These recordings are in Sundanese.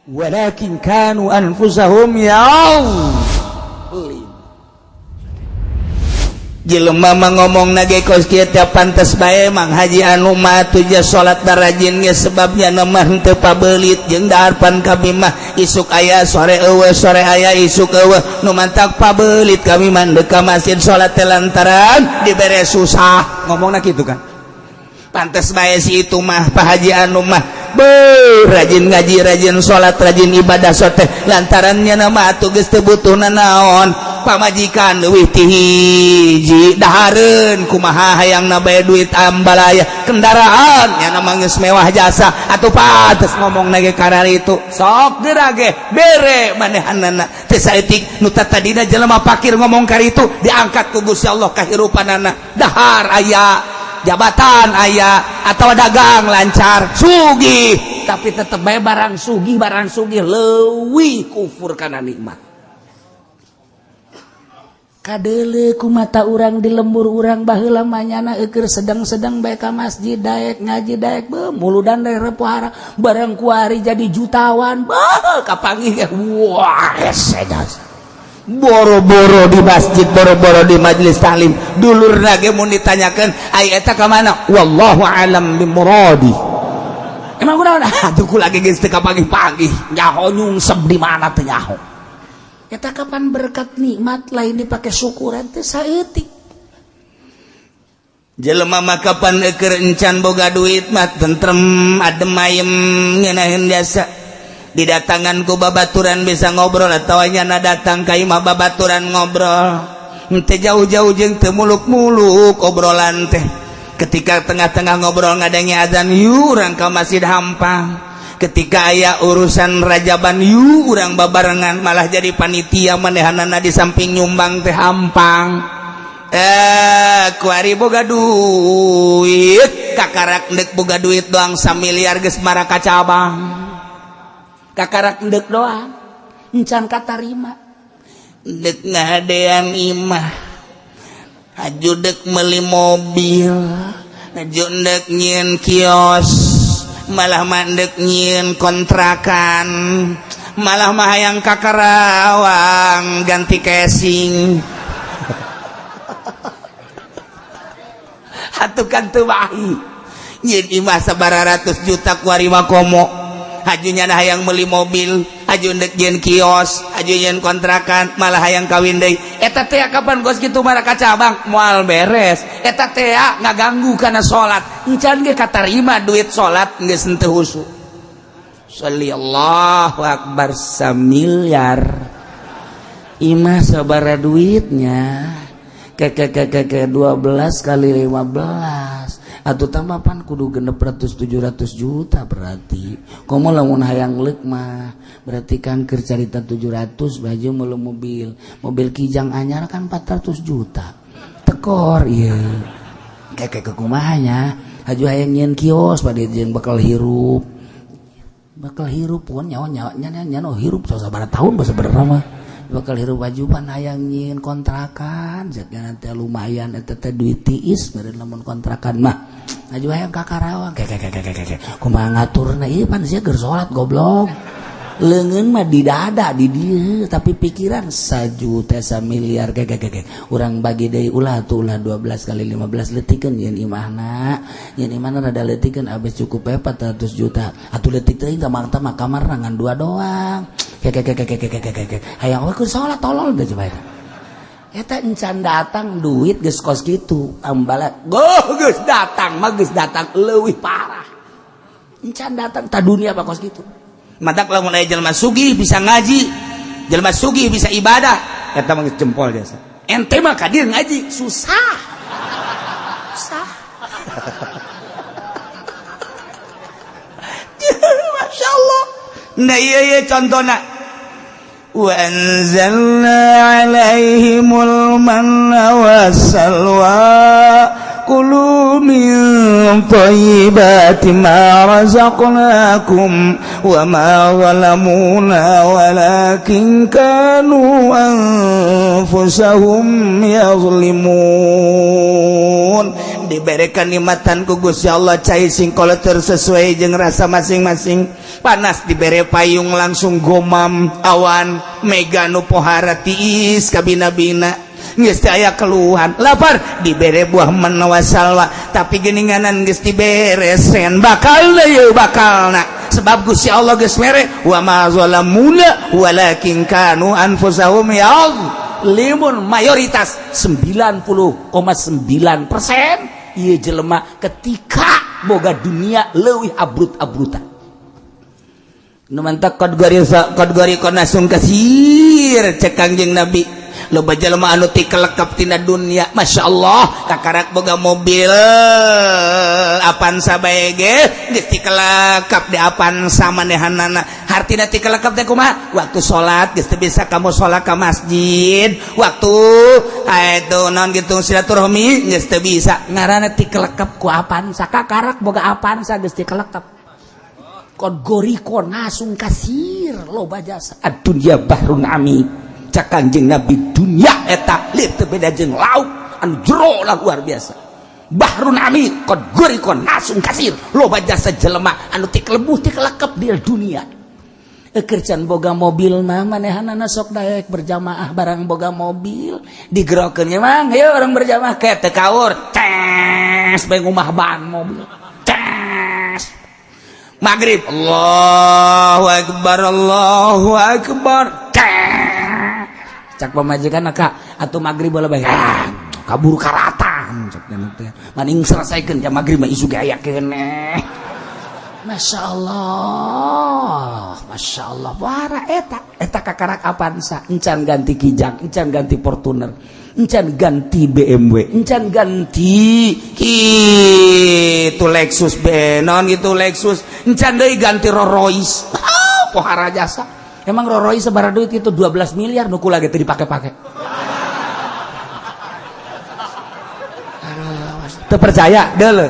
walakin kanu anfusahum ya'lamun. Jelema mah ngomong nage kos kieu teh pantes bae mang haji anu mah tuja salat darajin ge sebabnya mah teu pabeulit jeung daarpan kami mah isuk aya sore eueuh sore aya isuk eueuh nu mantak pabeulit kami mah deuk ka masjid salat teh lantaran dibere susah ngomongna kitu kan. Pantes bae si itu mah Pak Haji anu mah rajin ngaji rajin salat rajin ibadah teh lantarannya nama atuh geus teu butuhna naon pamajikan leuwih ti hiji dahareun kumaha hayangna bae duit ambalaya kendaraan nya nama geus mewah jasa atuh pantes ngomong nage karar itu sok deura ge bere manehanana teu saeutik nu tadina jelema fakir ngomong karitu diangkat ku Gusti Allah kahirupanana dahar aya jabatan aya atau dagang lancar sugih tapi tetep bae barang sugih leuwih kufur kana nikmat. Kadeule ku mata urang di lembur urang baheula manyana eukeur sedang-sedang bae ka masjid daek ngaji daek muludan daek repohara barang kuari jadi jutawan kapanggih wah esedas boro-boro di masjid boro-boro di majelis taklim dulurna ge mun ditanyakeun ai eta ka mana wallahu alam bimuradi emang kunaon atuh kula ge geus teu kapanggih-panggih nyaho nyungsep di mana teh nyaho. Eta kapan berkat nikmat lain dipake syukuran teh saeutik. Jelema mah kapan eukeur encan boga duit mah tentrem adem ayem ngeunaheun jasa. Didatangan ku babaturan bisa ngobrol atawa nyana datang ka imah babaturan ngobrol. Teu jauh-jauh jeung teu muluk-muluk obrolan teh. Ketika tengah-tengah ngobrol ngadangi azan yu urang ka masjid hampang. Ketika aya urusan rajaban yu urang babarengan malah jadi panitia manehanana di samping nyumbang teh hampang. Kuari boga duit kakarak ndek boga duit doang 1 miliar geus maraka cabang. Kakarak ndek doang encan katarima ndek ngadean imah aju dek meuli mobil aju ndek nyieun kios malah mandek nyieun kontrakan malah mah hayang ka Karawang ganti casing atuh kan teu wahi nyieun imah sabaratus juta kuari mah komo hajunya hayang meuli mobil aju ndek nyieun kios aju nyieun kontrakan malah hayang kawin deui eta teh kapan gos kitu maraka cabang moal beres eta teh ngaganggu kana salat encan ge katarima duit salat geus henteu husu sallallahu akbar 1 miliar imah sabaraha duitnya ke 12 kali 15 atuh tamapan kudu genep 700 juta berarti komo lamun hayang leuk mah berarti kan keur carita 700 baju meulu mobil kijang anyar kan 400 juta tekor ieu kayak kumahanya haju hayang nyieun kios bade jeung bakal hirup pun nyawa hirup sabaraha tahun basa berapa mah bakal hirup wajuban hayang nyieun kontrakan jagana teh lumayan eta teh duit tiis meureun lamun kontrakan mah aju hayang ka Karawang kumaha ngaturna ieu pan sia keur salat goblok leungeun mah di dada di dieu tapi pikiran 1 juta 1 miliar urang bagi deui ulah 12 kali 15 leutikeun nyieun imahna rada leutikeun abis cukup 400 juta atuh leutik teuing tah mangta mah kamar ngan 2 doang hayang we keur salat tolol teh coba eta encan datang duit geus kos kitu ambala geus datang leuwih parah encan datang ta dunia apa kos kitu matak lamun aya jelema sugih bisa ngaji jelema sugih bisa ibadah eta mah jempol jasa ente mah ka dieu ngaji susah masyaallah nah ieu contona wa anzalna 'alaihimul manna wassalwa kulu min thayyibati ma razaqnakum wa ma zalamuna walakin kanu anfusahum yazlimun diberikan nikmatan ku Gusti Allah cai sing kolot sesuai jeung rasa masing-masing. Panas dibere payung langsung gomam awan mega nu pohara tiis kabina-bina. Geus teu aya keluhan. Lapar dibere buah menawa salwa tapi geuninganan geus diberesen bakal deui bakalna sebab Gusti Allah geus mere wa ma zalamuna walakin kanu anfusahum limun mayoritas 90,9% ieu jelema ketika boga dunia leuwih abrut-abrutan nu mantap kategori konasung kasir cek Kangjeng Nabi loba jelema anu ti kelekep tina dunia masyaallah kakarak boga mobil Avanza bae ge geus ti kelekep di Avanza manehanana hartina ti kelekep teh kumaha waktu salat geus teu bisa kamu salat ka masjid waktu aya naon gitu silaturahmi geus teu bisa ngaranna ti kelekep ku Avanza kakarak boga Avanza geus ti kelekep kategori konasung kasir loba jasa ad-dunya bahrun ami cak Kanjeng Nabi dunia eta lieu teu beda jeung lauk anu jero lah luar biasa bahrun ami kategori konasung kasir loba jasa jelema anu ti kelebuh ti kelekep di dunia keur can boga mobil mah manehanana sok daek berjamaah barang boga mobil digerokeun emang ayo orang berjamaah ke teu kaur tes bae ngumah ban mobil tes maghrib Allahu akbar cak pamajikan ka atuh maghrib bola bae kaburu karatan cak teh maning selesaikeun jam maghrib mah isu ge aya keneh masyaallah wara eta kakarak Avanza encan ganti Kijang encan ganti Fortuner encan ganti BMW encan ganti kitu Lexus benon gitu Lexus encan deui ganti Rolls Royce pohara jasa. Emang Rolls Royce sabaraha duit itu 12 miliar nu kula ge teu dipake-pake. Teu percaya deuleu.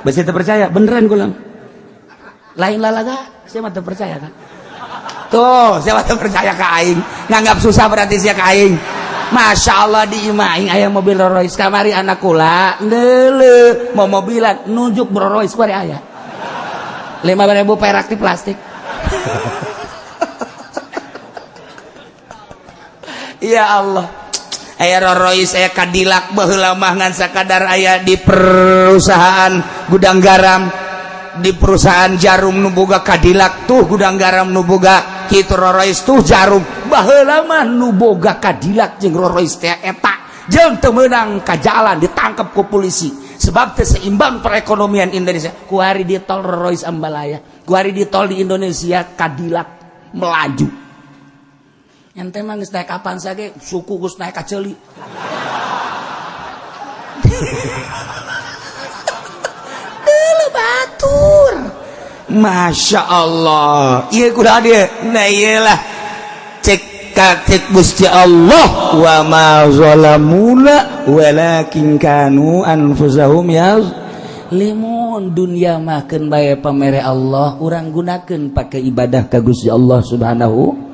Bisi teu percaya beneran kula. Lain lalaga, saya mah teu percaya kan. Tuh, saya mah teu percaya ka aing. Nganggap susah berarti sia ka aing. Masya Allah di imah aing aya mobil Rolls Royce kamari anak kula. Deuleu, mau mobilan nunjuk Rolls Royce bari aya. 5.000 perak di plastik. Ya Allah aya Rolls Royce aya Cadillac baheula mah ngan sakadar aya di perusahaan gudang garam di perusahaan jarum nu boga Cadillac tuh gudang garam nu boga kitu Rolls Royce tuh jarum baheula mah nu boga Cadillac jeung Rolls Royce teh eta jeung teu meunang ka jalan ditangkap ku polisi sebab teu seimbang perekonomian Indonesia ku hari di tol Rolls Royce Ambalaya ku hari di tol di Indonesia Cadillac melaju ente mah geus naik Avanza ge suku geus naik ka ceuli. Deuleu batur. Masya Allah. Ieu kumaha dieu? Nah iyalah cek Gusti Allah wa ma zalamuna walakin kanu anfusahum limun dunya mah keun bae pamere Allah urang gunakeun pake ibadah ka Gusti Allah Subhanahu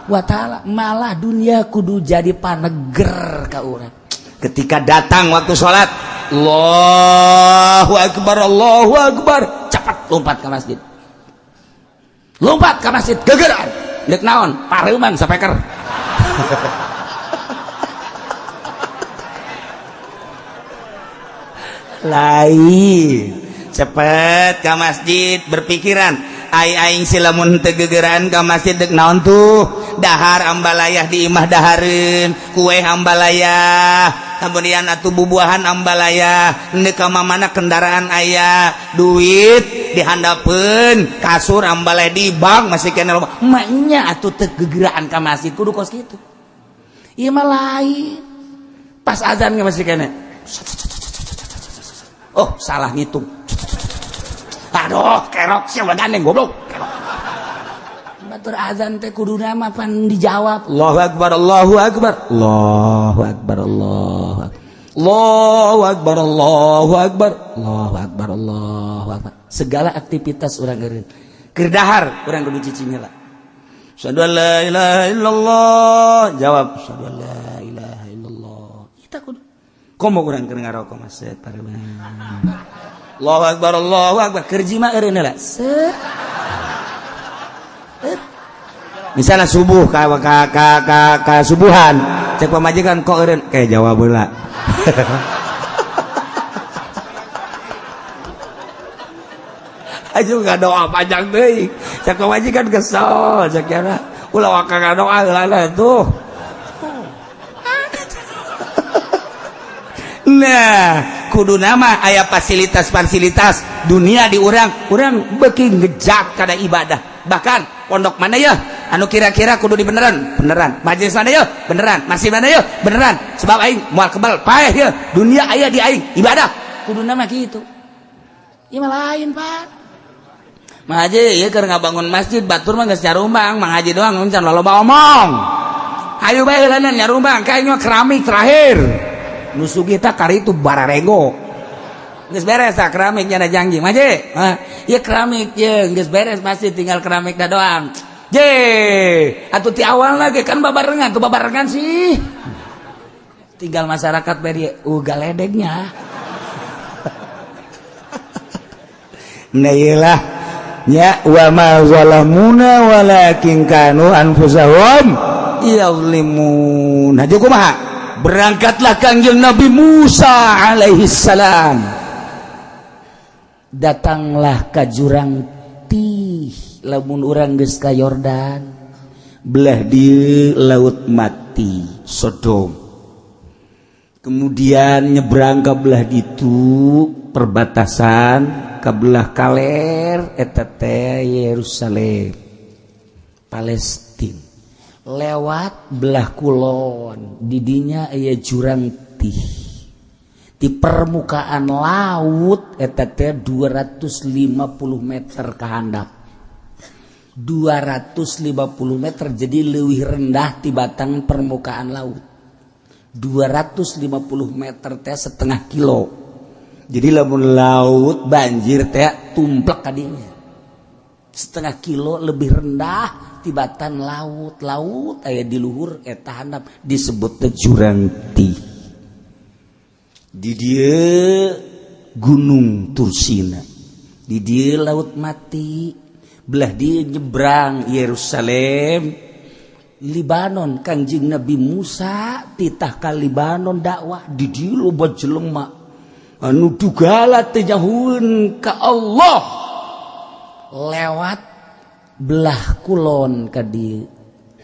wa ta'ala malah dunia kudu jadi paneger ka urang ketika datang waktu sholat Allahu akbar cepat lompat ke masjid gegeran dek naon pareuman sapeker lain cepet ke masjid berpikiran aing silamun teu gegeran ka masjid dek naon tuh dahar ambalayah di imah dahareun kue ambalayah kemudian atuh bubuahan ambalayah neuk ka mamana kendaraan aya duit dihandapeun kasur ambalayah di bank masih kena loba mak nya atuh teu gegeraan ka masjid kudu kos kitu ieu mah lain pas azan ge masih kena oh salah ngitung aduh kerok siapa gandeng goblok batur azan teh kuduna mah pan dijawab Allahu akbar Allahu akbar Allahu akbar Allahu akbar Allahu akbar Allahu akbar Allahu akbar segala aktivitas urang eureun keur dahar urang kudu cicing heula asyhadu an la ilaha illallah jawab asyhadu an la ilaha illallah kita komo urang keur ngarokok mas pareman Allahu akbar keur jima eureun heula misalnya subuh ka subuhan cek pamajikan kok eureun kayak jawab heula aja nggak doa panjang deh cek pamajikan kesel cek kira ulah wakang doa heula tuh nah kudu nama aya fasilitas dunia di urang beuki ngejak kada ibadah bahkan pondok mana ya anu kira-kira kudu di beneran majelis mana ya beneran masih mana ya beneran sebab aing moal kebal paeh ya dunia aya di aing ibadah kudu nama gitu ieu mah lain Pak Mang Haji ieu keur ngabangun masjid batur mah geus nyarumbang Mang Haji doang can loba omong ayo bae heula nyarumbang ka aing mah keramik terakhir nusu kita kari itu bararego geus beres tah keramik nya janji Mang Haji ieu keramik jeung geus beres masjid tinggal keramik da doang je atuh ti awal lagi kan babarengan tuh babarengan sih tinggal masyarakat beri galedegnya nah iyalah nya wa ma zalamuna walakin kanu anfusahum yazlimun haja kumaha berangkatlah kangjeng Nabi Musa alaihi salam datanglah ka jurang tih lamun urang geus ka Yordan belah di laut mati Sodom kemudian nyebrang ka belah ditu perbatasan ka belah kaler eta teh Yerusalem Palestina lewat belah kulon didinya aya jurang tih di permukaan laut eta teh 250 meter ka handap 250 meter jadi leuwih rendah ti batang permukaan laut 250 meter teh setengah kilo jadi lamun laut banjir teh tumplek ka dinya setengah kilo lebih rendah tibatan laut aya di luhur eta handap disebut teh jurang tih di dieu gunung Tursina di dieu laut mati belah dia nyebrang Yerusalem Libanon kanjing Nabi Musa titah ka Libanon dakwah di dieu loba jelema anu dugala teh nyahueun ka Allah lewat belah kulon ka dieu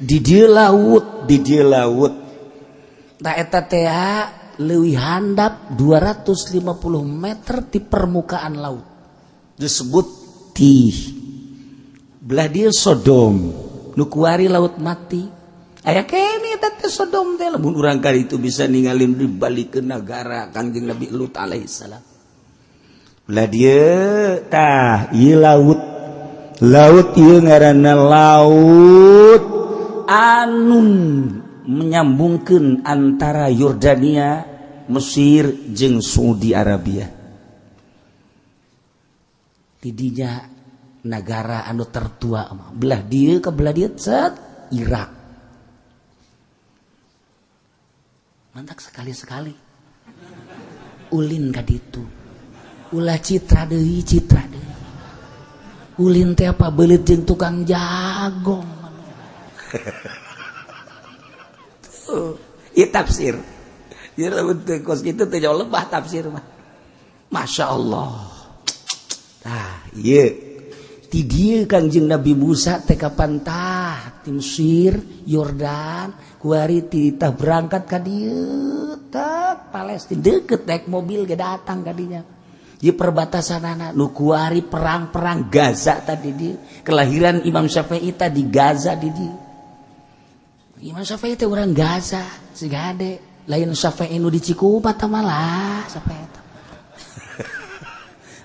di dieu laut ta eta teh leuwih handap 250 meter di permukaan laut disebut tih belah dia Sodom nu kuari laut mati aya kene eta teh Sodom teh lamun urang kali itu bisa ninggalin dibalikeun negara kanjeng Nabi Lut alaihi salam belah dia tah ieu laut ieu ngaranna laut anun menyambungkeun antara Yordania, Mesir jeung Saudi Arabia. Tidinya negara anu tertua belah dieu ke belah dieu cet Irak. Mantak sekali-sekali ulin ka ditu. Ulah citra deui. Ulin teh apa beuleut jeung tukang jagong. Ieu tafsir. Ieu lamun teu kos kitu teh jauh lebah tafsir mah. Masya Allah. Tah, ieu ti dieu Kangjeng Nabi Musa teh kapan tah ti Mesir, Yordan, kuari titah berangkat ka dieu teh Palestina deukeut naik mobil ge datang ka dinya. Di perbatasanana nu kuari perang-perang Gaza tadi dieu. Kelahiran Imam Syafi'i teh di Gaza di dieu. Imam Syafi'i teh urang Gaza, siga ade. Lain Syafi'i nu di Cikupa teh malah Syafi'i teh.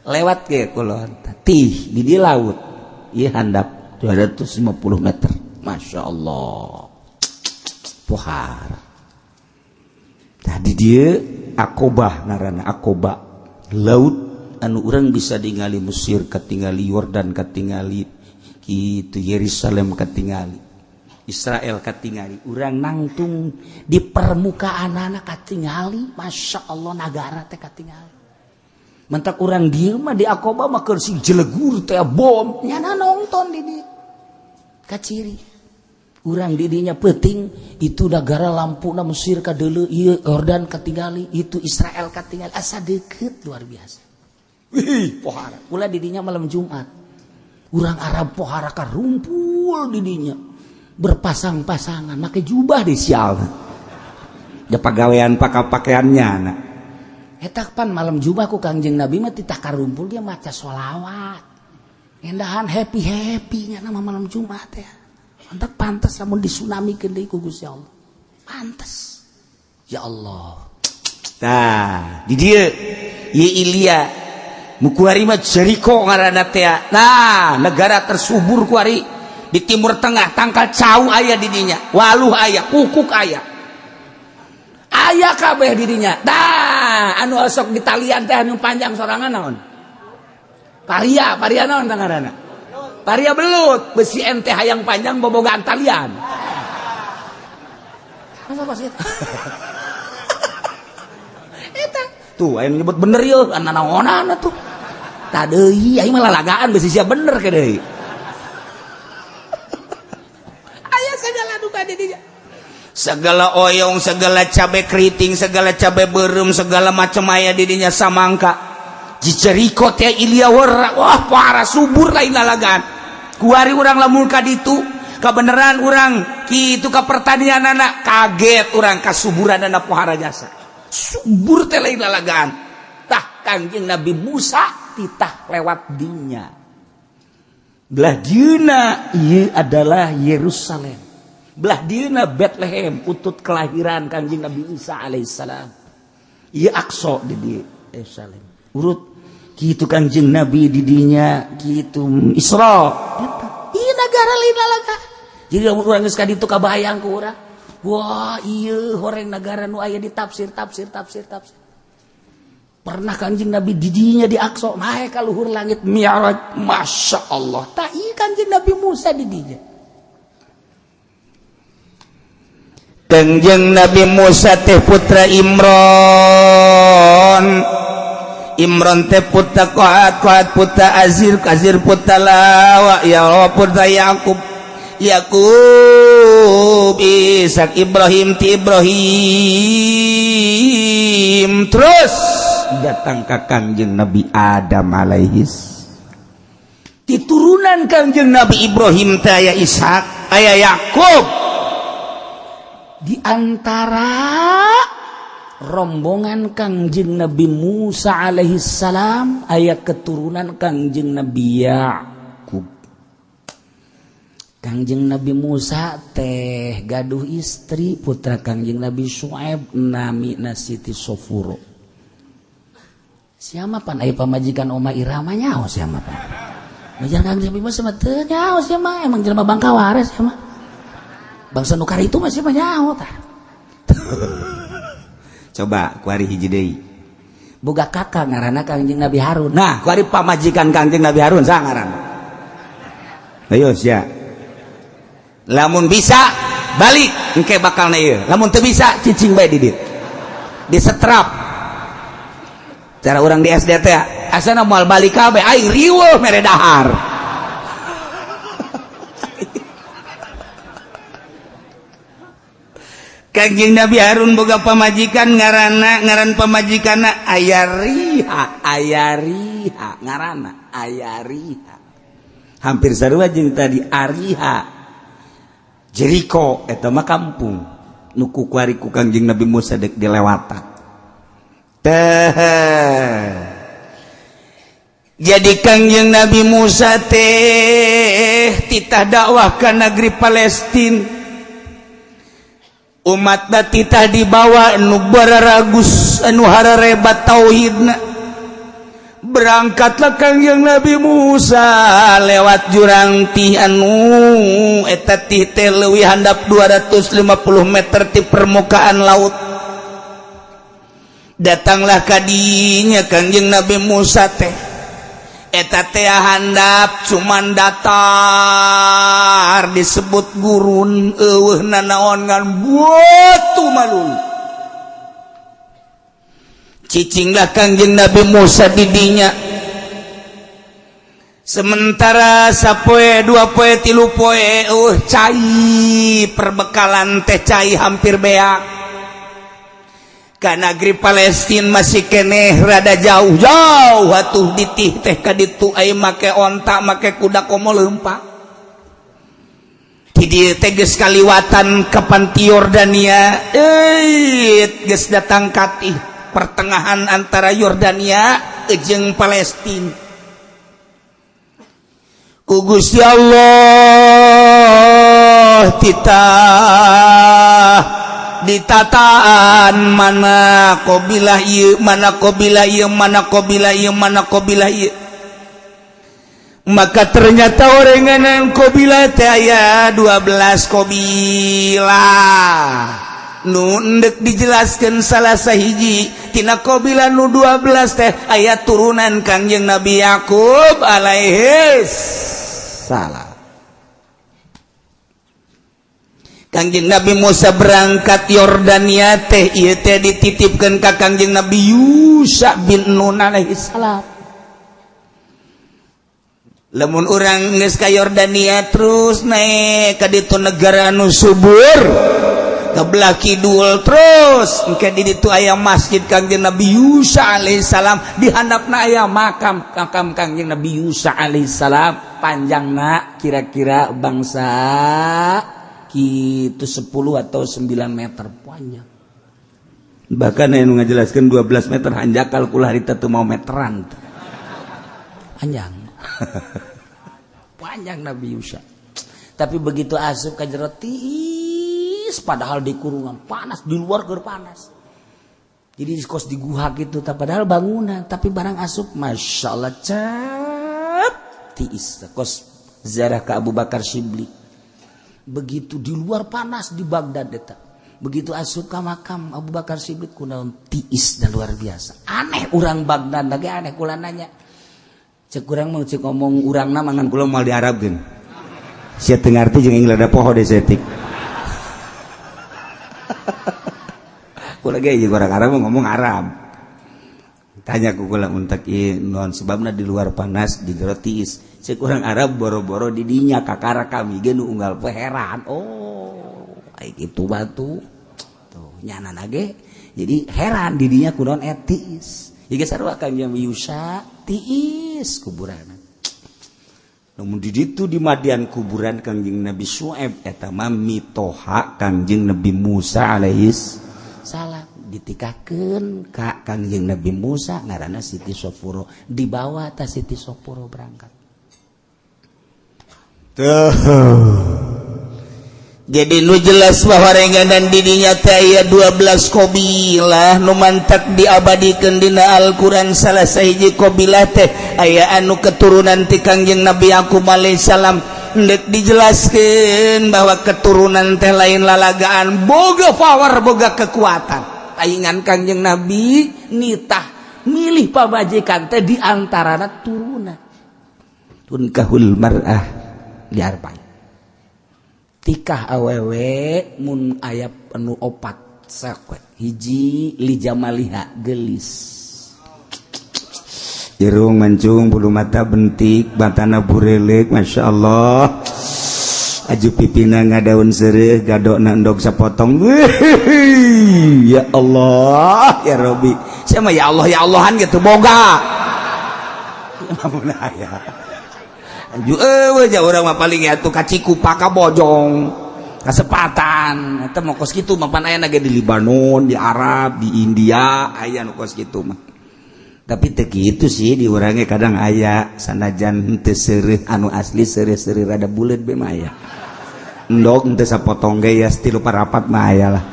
Lewat ke kulon tih di dieu laut. Ieu handap 250 meter. Masya Allah. Pohar. Tadi dia Aqobah ngaranna Aqobah. Laut anu urang bisa ningali Mesir katingali Yordan katingali kitu Yerusalem katingali Israel katingali urang nangtung di permukaan anak katingali Masya Allah negara teh katingali mentak urang dieu mah di Aqabah mah keur si jelegur teh bom nyana nonton di dieu kaciri urang di dinya peuting itu negara lampuna Mesir kadeuleu ieu Yordan katingali itu Israel katingali asa deukeut luar biasa wih pohara ulah di dinya malam Jumat urang Arab pohara karumpul di dinya berpasang-pasangan make jubah di sial da pagawean pakaiannya nah eta pan malam Jumat ku Kangjeng Nabi mah titah karumpul dia maca sholawat endahan happy nya nama malam Jumat teh mantap pantes lamun disunamikeun deui ku Gusti Allah pantes ya Allah tah di dieu ieu Ilya mukuari mah Jericho ngaranna teh nah negara tersubur kuari di Timur Tengah tangkal cau aya di dinya waluh aya kukuk aya kabeh di dinya dah anu sok di talian teh anu panjang sorangan naon paria naon ngaranna paria belut besi ente hayang panjang bobogaan talian masa pas eta eta tuh aya nyebut bener yeuh anu naonan atuh tah deui ai mah lalagaan besi sia bener ke deui segala oyong, segala cabai keriting, segala cabai berem, segala macam aya di dinya samangka. Jericho teh Ilya wah parah subur lain lalagan. Kuari urang lamun ka ditu, kabeneran urang kitu ka pertanian anak kaget urang kasuburan anak pohara jasa. Subur teh lain lalagan. Tah Kangjeng Nabi Musa titah lewat dinya. Belah dieuna ieu adalah Yerusalem. Belah dieuna Bethlehem utut kelahiran Kangjeng Nabi Isa alaihissalam ieu Aqsa di dieu Yerusalem urut kitu Kangjeng Nabi di dinya kitu Isra eta ieu negara lain lalaga jadi lamun urang geus ka ditu kabayang ku urang wah ieu horeng negara nu aya di tafsir pernah Kangjeng Nabi di dinya di Aqsa naik ka luhur langit Mi'raj Masya Allah tah ieu Kangjeng Nabi Musa di dinya Kangjeng Nabi Musa teh putra Imron teh putra Qaat putra Azir putra Lawa ya putra Yakub Ishak Ibrahim terus datang ke Kangjeng Nabi Adam alaihis diturunan Kangjeng Nabi Ibrahim teh aya Ishak aya Yakub di antara rombongan Kangjeng Nabi Musa alaihissalam aya keturunan Kangjeng Nabi Yakub. Kangjeng Nabi Musa teh gaduh istri putra Kangjeng Nabi Syuaib nami Siti Sofuro. Siapa pan aya pamajikan Oma Irama nyaho siapa pan? Majikan Kangjeng Nabi Musa mah teu nyaho siapa emang jelema Bangka waras siapa? Bangsa nukar itu masih banyak tah. Coba kuari hiji deui. Boga kakak ngaranna Kangjeng Nabi Harun. Nah, kuari pamajikan Kangjeng Nabi Harun saha ngaranna? Ayo sia. Lamun bisa balik engke bakalna ieu. Lamun teu bisa cicing bae di dieu. Disetrap. Cara urang di SD teh asana moal balik kabeh aing riweuh mere dahar. Kangjeng Nabi Harun boga pamajikan ngaran pamajikanna Ayariha ngaranna Ayariha hampir sarua jeung tadi Ariha Jericho eta mah kampung nu ku kuari ku Kangjeng Nabi Musa dek dilewatan jadi Kangjeng Nabi Musa teh titah dakwah ka negeri Palestina umat batitah dibawa anu bararagus anu hararebat tauhidna berangkatlah Kangjeng Nabi Musa lewat jurang tih anu eta tih teh leuwih handap 250 meter ti permukaan laut datanglah ka dinya Kangjeng Nabi Musa teh eta teh handap cuman datar disebut gurun eueuh nanaon ngan buatu malul cicing lah Kangjeng Nabi Musa didinya sementara sapoe dua poe tilu poe cai perbekalan teh cai hampir beak ka negeri Palestina masih keneh rada jauh-jauh atuh ditih teh ka ditu aya make onta make kuda komo leumpah di dieu teh geus kaliwatan ka panti Yordania geus datang ka pertengahan antara Yordania jeung Palestina ku Gusti Allah ditataan mana qabilah ieu mana qabilah ieu mana qabilah ieu mana qabilah ieu maka ternyata orenganan qabilah teh aya 12 qabilah nu endek dijelaskeun salah sahiji tina qabilah nu 12 teh aya turunan Kangjeng Nabi Yakub alaihi salam. Kangjeng Nabi Musa berangkat Yordania teh ieu teh dititipkeun ka Kangjeng Nabi Yusha bin Nun alaihi salam. Lamun urang geus ka Yordania terus naik ka ditu negara anu subur ke belah kidul terus engke di ditu aya masjid Kangjeng Nabi Yusha alaihi salam di handapna aya makam Kangjeng Nabi Yusha alaihi salam panjangna kira-kira bangsa itu 10 atau 9 meter panjang bahkan yang ngajelaskan 12 meter hanjakal kula harita teu mau meteran panjang panjang Nabi Yusha tapi begitu asup ka jero tiis padahal di kurungan panas di luar keur panas jadi kos di guha gitu padahal bangunan tapi barang asup Masya Allah cap tiis kos ziarah ke Abu Bakar Shibli begitu di luar panas di Baghdad eta begitu asup ka makam Abu Bakar Siddiq kunaon tiis dan luar biasa aneh urang Baghdad lagi aneh kula nanya cek urang mau cek ngomong urangna mangan kula moal diarabkeun sia teu ngarti jeung inglada poho de setik kula ge jeung urang Arab ngomong Arab tanya ku kula muntak ieu naon sebabna di luar panas di jero tiis cek urang Arab boro-boro di dinya kakara kami ge nu unggal heran ai kitu batu tuh nyanana ge jadi heran di dinya kunaon tiis ieu ge sarua Kangjeng Yusha tiis kuburanna namun di ditu di madian kuburan Kangjeng Nabi Syuaib eta mah mitoha Kangjeng Nabi Musa alaihi salam ditikakeun ka Kangjeng Nabi Musa ngaranna Siti Sopuro dibawa ta Siti Sopuro berangkat jadi nu jelas bahwa renganan didinya teh aya 12 qabilah nu mantak diabadikeun dina Al-Qur'an salah sahiji qabilah teh aya anu keturunan ti Kangjeng Nabi Yakub alaihi salam ndek dijelaskeun bahwa keturunan teh lain lalagaan boga power boga kekuatan taingan Kangjeng Nabi nitah milih pabajikan teh di antarana turunan tunkahul mar'ah diarpan tikah awewe mun aya anu opat sakwe hiji li jamaliha gelis irung mancung bulu mata bentik batana burelek Masya Allah aju pipina ngadaun seureuh gadokna endog sapotong ya Allah ya Rabbi sama ya Allah ya Allahan gitu boga namun aya orang mah paling atuh kaciku paka bojong kasepatan eta mah kos kitu mapan aya ge di Libanon di Arab di India aya nu kos kitu mah tapi teu kitu sih di urang ge kadang aya sanajan teu seureuh anu asli seureuh rada buleut be mah aya endog teu sapotong ge ya stilu parapat mah aya lah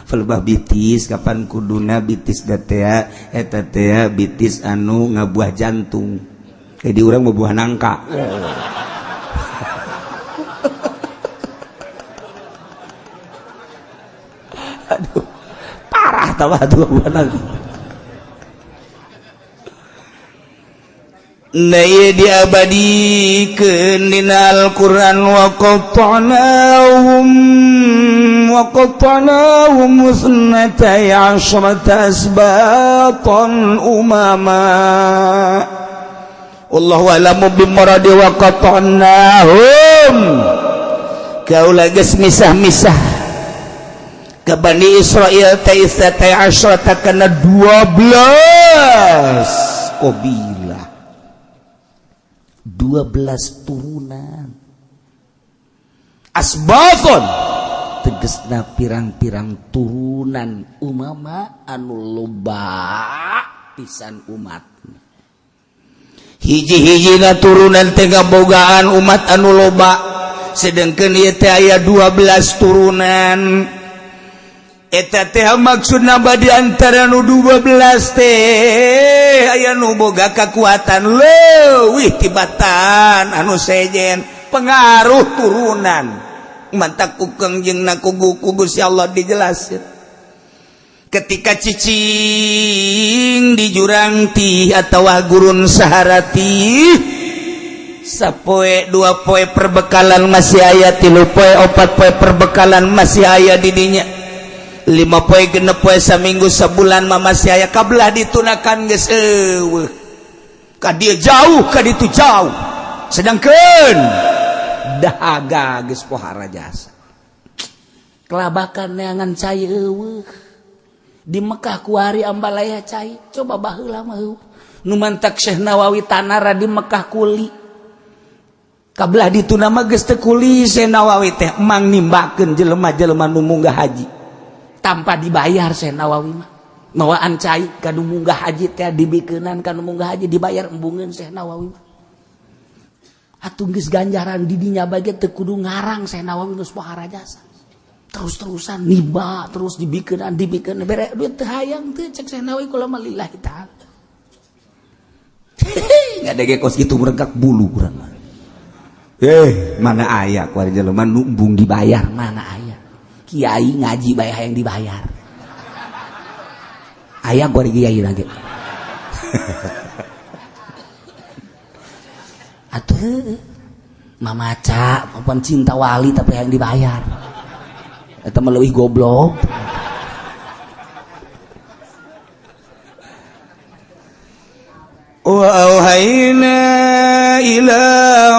pelbah bitis kapan kuduna bitis datea eta teh bitis anu ngabuah jantung kayak di urang mau buah nangka aduh parah tambah tuh buah nangka Naya diabadikeun dina Al-Qur'an wa qatta'nahum musnatai asyrata asbatan umama. Wallahu a'lamu bimuradi wa qatta'nahum. Kaula geus misah-misah ka Bani Israil ta isnatai asyrata kana 12 qabilah. 12 turunan asbaton tegesna pirang-pirang turunan umama anu loba pisan umat hiji-hijina turunan teh bogaan umat anu loba sedengkeun ieu teh aya 12 turunan eta teh maksudna badi antara nu 12 teh aya nu boga kakuatan leuwih tibatan anu sejen pengaruh turunan mantak ukeng jeung na kugu Gusti Allah dijelaskeun ketika cicing di jurang ti atawa gurun saharati sapoe 2 poe perbekalan masih aya 3 poe 4 poe perbekalan masih aya di dinya 5 poe 6 poe saminggu sabulan mah masih aya kabelah ditunakan geus eueuh ka dieu jauh ka ditu jauh sedangkeun dahaga geus pohara jasa kelabakan neangan cai eueuh di Mekah kuari ambalaya cai coba baheula mah nu mantak Syekh Nawawi tanara di Mekah kuli kabelah dituna mah geus teu kuli Syekh Nawawi teh emang nimbakeun jelema-jelema nu munggah haji tanpa dibayar Syekh Nawawi mah mawaan cai ka nu munggah haji teh dibikeunan ka nu munggah haji dibayar embungeun Syekh Nawawi mah atuh geus ganjaran di dinya bage teu kudu ngarang Syekh Nawawi geus pohara jasa terus-terusan niba terus dibikeunan bere duit teu hayang teu cek Syekh Nawawi kula mah lillahi taala ngadege kos kitu meregak bulu urang mah mana aya ku ari jelema nu embung dibayar mana aya kiai ngaji bae hayang dibayar aya ku ari kiai lagi atuh mamaca maupun cinta wali tapi hayang dibayar eta mah leuwih goblok wa auhayna ila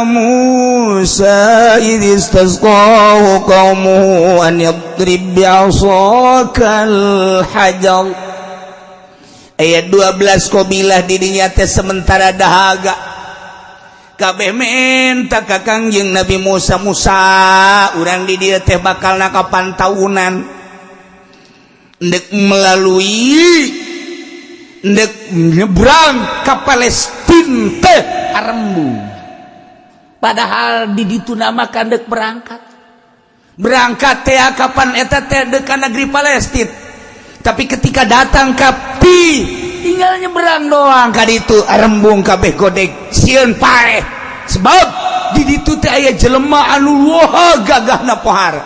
Musa idh istasqahu qaumuhu an yadrib bi'asakal hajar ayat 12 qabilah di dinya teh sementara dahaga kabeh menta ka Kangjeng Nabi Musa urang di dieu teh bakal kapantahunan ndek melalui ndek nyebrang ka Palestina teh arembung padahal di ditu nama kandek berangkat teh kapan eta teh deuk ka negeri Palestina tapi ketika datang ka tinggal nyebrang doang ka ditu arembung kabeh godeg sieun paeh sebab di ditu teh aya jelema anu woha gagahna pohara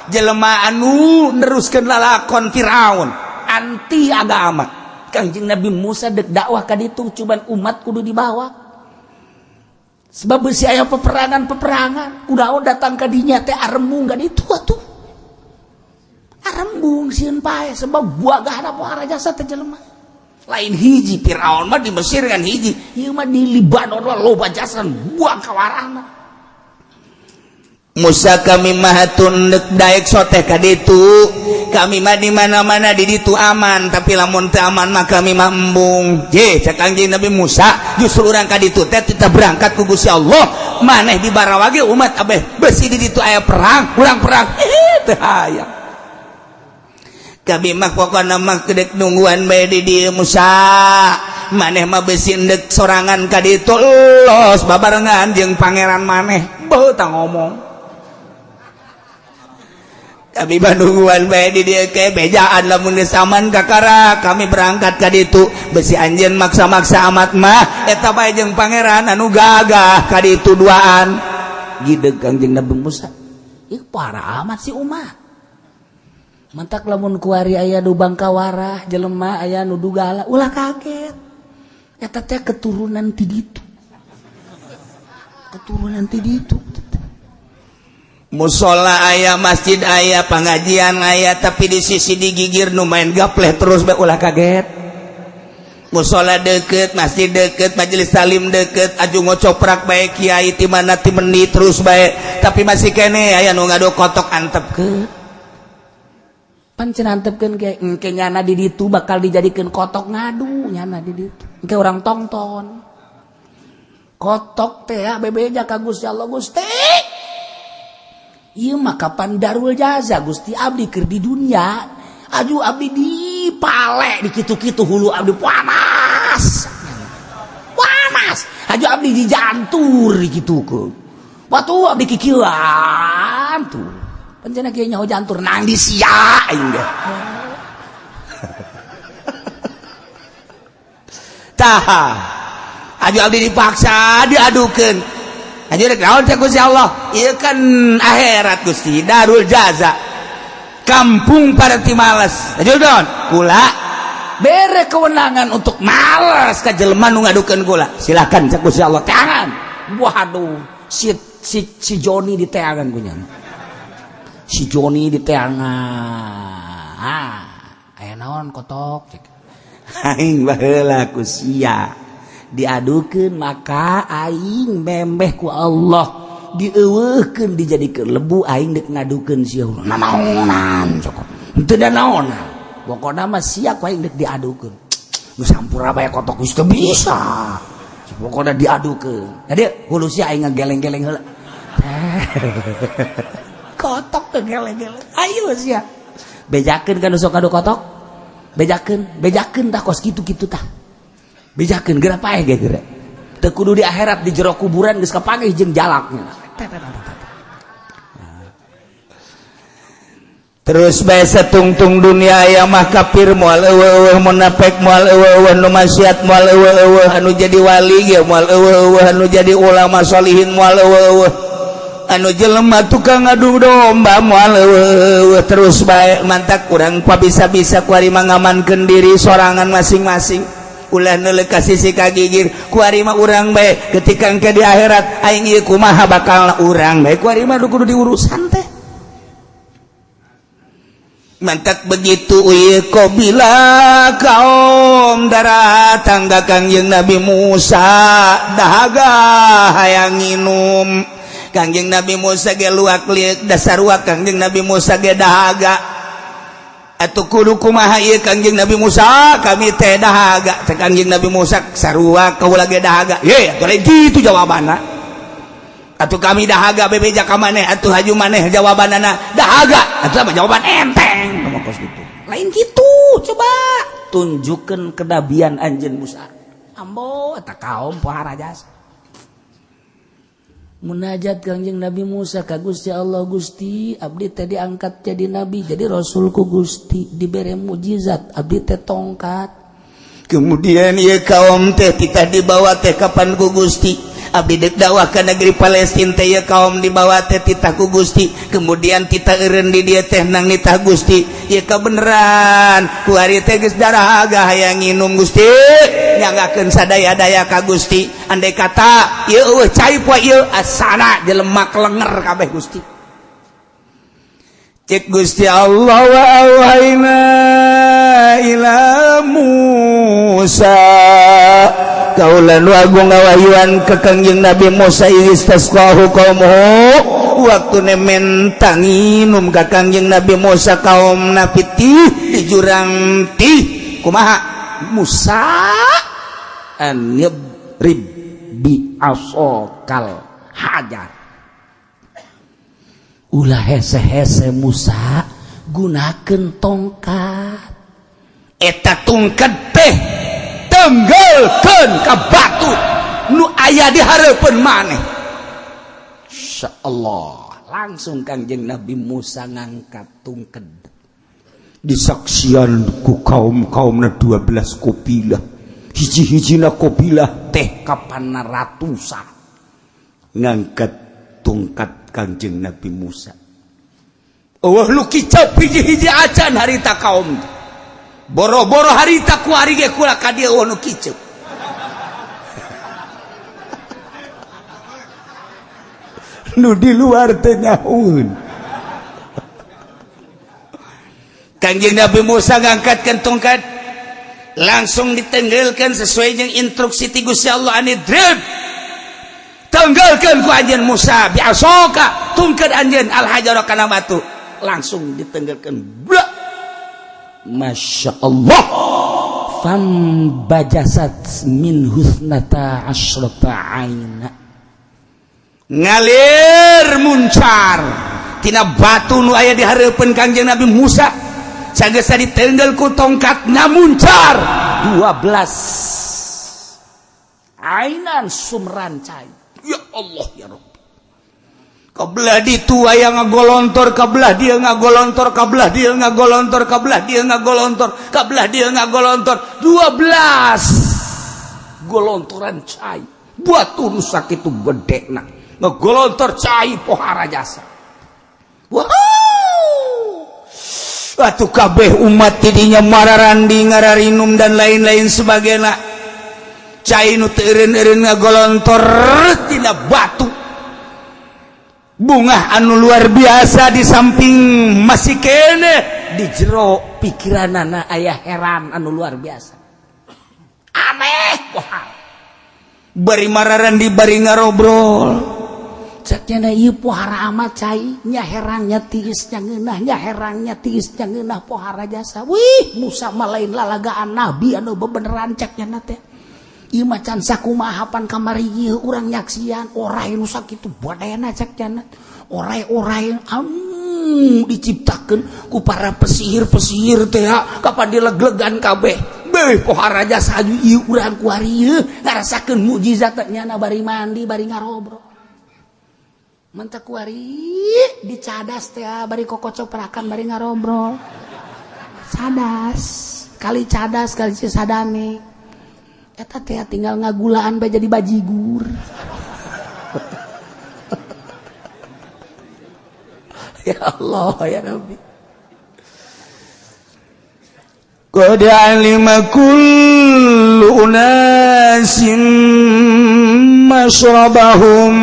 jelema anu neruskeun lalakon Firaun anti agama Kangjeng Nabi Musa dek dakwah ka ditu cuman umat kudu dibawa sebab beusi aya peperangan kunaon datang ka dinya teh arembung ka ditu atuh arembung sieun pae sebab buagahna pohara jasa teh jelema lain hiji Firaun mah di Mesir kan hiji ieu mah di Libanon loba jasa buang kawarana Musa kami mahatun nek daek soteh ka ditu kami mah di mana-mana di ditu aman tapi lamun teu aman mah kami mah embung je cak Kangjeng Nabi Musa justru urang ka ditu teh kita berangkat ku Gusti Allah maneh di barawage umat abeh besi di ditu aya perang urang perang teu hayang kami mah pokona mah kedek nungguan bae di dieu Musa maneh mah besi endek sorangan ka ditu los babarengan jeung pangeran maneh beuh tah ngomong kami nungguan bae di dieu ke bejaan lamun geus aman kakara kami berangkat ka ditu besi anjeun maksa-maksa amat mah eta bae jeung pangeran anu gagah ka ditu duaan gideg Kangjeng Nabi Musa ieu parah amat si umat mantak lamun kuari aya nu bangkawarah jelema aya nu dugala ulah kaget eta teh keturunan ti ditu keturunan ti ditu musola aya, masjid aya, pengajian aya, tapi di sisi digigir nu main gapleh terus bae ulah kaget. Musola deket, masjid deket, majelis talim deket, aju ngocoprak bae kiai ti mana ti meni terus bae, tapi masih kene aya nu ngadu kotok antepkeun. Pan cenah antepkeun ge engke nyana di ditu bakal dijadikeun kotok ngadu nyana di ditu. Engke urang tongton. Kotok teh bebeja ka Gusti Allah Gusti. Ieu mah kapan darul jaza Gusti abdi keur di dunya. Aju abdi di pale di kitu-kitu hulu abdi panas. Panas. Aju abdi di jantur di kitukeun. Watu abdi kikieuan tuh. Pancena kieu nyaho jantur nang di sia aing ge. Tah. Aju abdi dipaksa diadukeun. Aju rek naon teh Gusti Allah? Ieu kan akhirat Gusti, darul jaza. Kampung para ti males. Aju don, kula bere kewenangan untuk males ka jelema nu ngadukeun kula. Silakan cek Gusti Allah tangan. Waduh, si Joni di teangan kunya. Si Joni di teangan. Aya naon kotok cek. Aing baheula ku sia. Diadukeun maka aing memeh ku Allah dieuweuhkeun dijadikeun lebu aing dek ngadukeun sia nanaonan cokot henteu da naonan pokona mah sia ku aing dek diadukeun nu sampura bae kotok geus teu bisa pokona diadukeun jadi hulu sia aing ngageleng-geleng heula kotok teu geleng-geleng ayo sia bejakeun ka nu sok adu kotok bejakeun tah kos kitu-kitu tah bejakeun geura paeh ge geura teu kudu di akhirat di jero kuburan geus kapangih jeung jalaknya terus bae satungtung dunia aya mah kafir moal eueuh munafik moal eueuh nu maksiat moal eueuh anu jadi wali ge moal eueuh anu jadi ulama sholihin moal eueuh anu jelema tukang adu domba moal eueuh terus bae mantak urang pabisa-bisa kuari mangamankeun diri sorangan masing-masing ulah neuleuh ka sisi kagigir kuari mah urang bae ketika engke di akhirat aing ieu kumaha bakal urang bae kuari mah kudu diurusan teh mantak begitu ieu qabila kaum datang ka Kangjeng Nabi Musa dahaga hayang nginum Kangjeng Nabi Musa ge luak liuk dasar luak Kangjeng Nabi Musa ge dahaga atuh kudu kumaha ieu Kangjeng Nabi Musa kami teh dahaga teh Kangjeng Nabi Musa sarua kaula ge dahaga ye atuh lain kitu jawabanna atuh kami dahaga bebeja ka maneh atuh haju maneh jawabanana dahaga atuh mah jawaban enteng mah kos kitu lain kitu coba tunjukkeun kenabian anjeun Musa ambo eta kaum pohara jasa munajat Kangjeng Nabi Musa ka Gusti Allah Gusti abdi teh diangkat jadi nabi jadi rasul ku Gusti dibere mukjizat abdi teh tongkat kemudian ieu kaum teh kita dibawa teh kapan ku Gusti abdi deuk dakwah ka negeri Palestina teh ieu kaum dibawa teh titah ku Gusti kemudian titah eureun di dieu teh nang nitah Gusti ieu kabeneran ku ari teh geus darahaga hayang nginum Gusti nyanggakeun sadaya-daya ka Gusti andai kata ieu eueuh cai poe ieu asana jelema kelenger kabeh Gusti cek Gusti Allah wa auhayna ila Musa kaulan wagung ngawahyuan ke Kangjeng Nabi Musa istasqahu qaumuhu waktuna minta nginum ka Kangjeng Nabi Musa kaum napiti di jurang ti kumaha Musa an yabrib bi asokal hajar ulah hese-hese Musa gunakeun tongkat eta tongkat teh tenggelkeun ka batu nu aya di hareupeun maneh insyaallah langsung Kangjeng Nabi Musa ngangkat tongkat disaksian ku kaum-kaumna 12 kabilah hiji-hijina kabilah teh kapana ratusan ngangkat tongkat Kangjeng Nabi Musa eueuh lu kicap hiji-hiji acan harita kaum boro-boro harita ku ari ge kula ka dieu eueuh nu kicap nu di luar teu nyahoun. Kangjeng Nabi Musa ngangkatkeun tongkat langsung ditenggelkeun sesuai jeung instruksi ti Gusti Allah anidrib. Tenggelkeun ku anjeun Musa biasoka tungkeun anjeun al-hajar kana batu langsung ditenggelkeun. Masya Allah. Fam bajasat min husnata asyrata aina. Ngalir muncar tina batu nu aya di hareupeun Kangjeng Nabi Musa sagesa ditenggel ku tongkatna muncar 12 ainan sumran cai. Ya Allah ya Rabbi. Kabelah ditu aya ngagolontor, kabelah dia ngagolontor, kabelah dia ngagolontor, kabelah dia ngagolontor, kabelah dia ngagolontor. 12 golontoran cai. Batu nu sakitu gedena ngagolontor cai pohara jasa. Wow. Atuh kabeh umat tidinya mararandi ngararinum dan lain-lain sebagainya. Cai nu teu eureun-eureun ngagolontor tina batu. Bunga anu luar biasa di samping masih kene di jero pikiranana aya heran anu luar biasa. Aneh pohar. Bari mararandi bari ngarobrol. Sakjana ieu pohara amat cai nya herangnya tiis nya ngeunah nya herangnya tiis nya ngeunah pohara jasa. Wih Musa mah lain lalagaan nabi anu bebeneran cek nya teh. Ieu macan sakumahapan kamari ieu urang nyaksian orai nu sakitu bodena cek cenah orai-orai diciptakeun ku para pesihir-pesihir teh kapan dileglegan kabeh beuh pohara jasa aju ieu urang ku ari ieu ngarasakeun mukjizat nyana bari mandi bari ngarobrol mun teh ku ari dicadas teh bari kokocoprakan bari ngarobrol cadas kali cadas kali sadane eta teh tinggal ngagulaan bae jadi bajigur. Ya Allah ya Rabbi. Qad alima kullu unasin mashrabahum.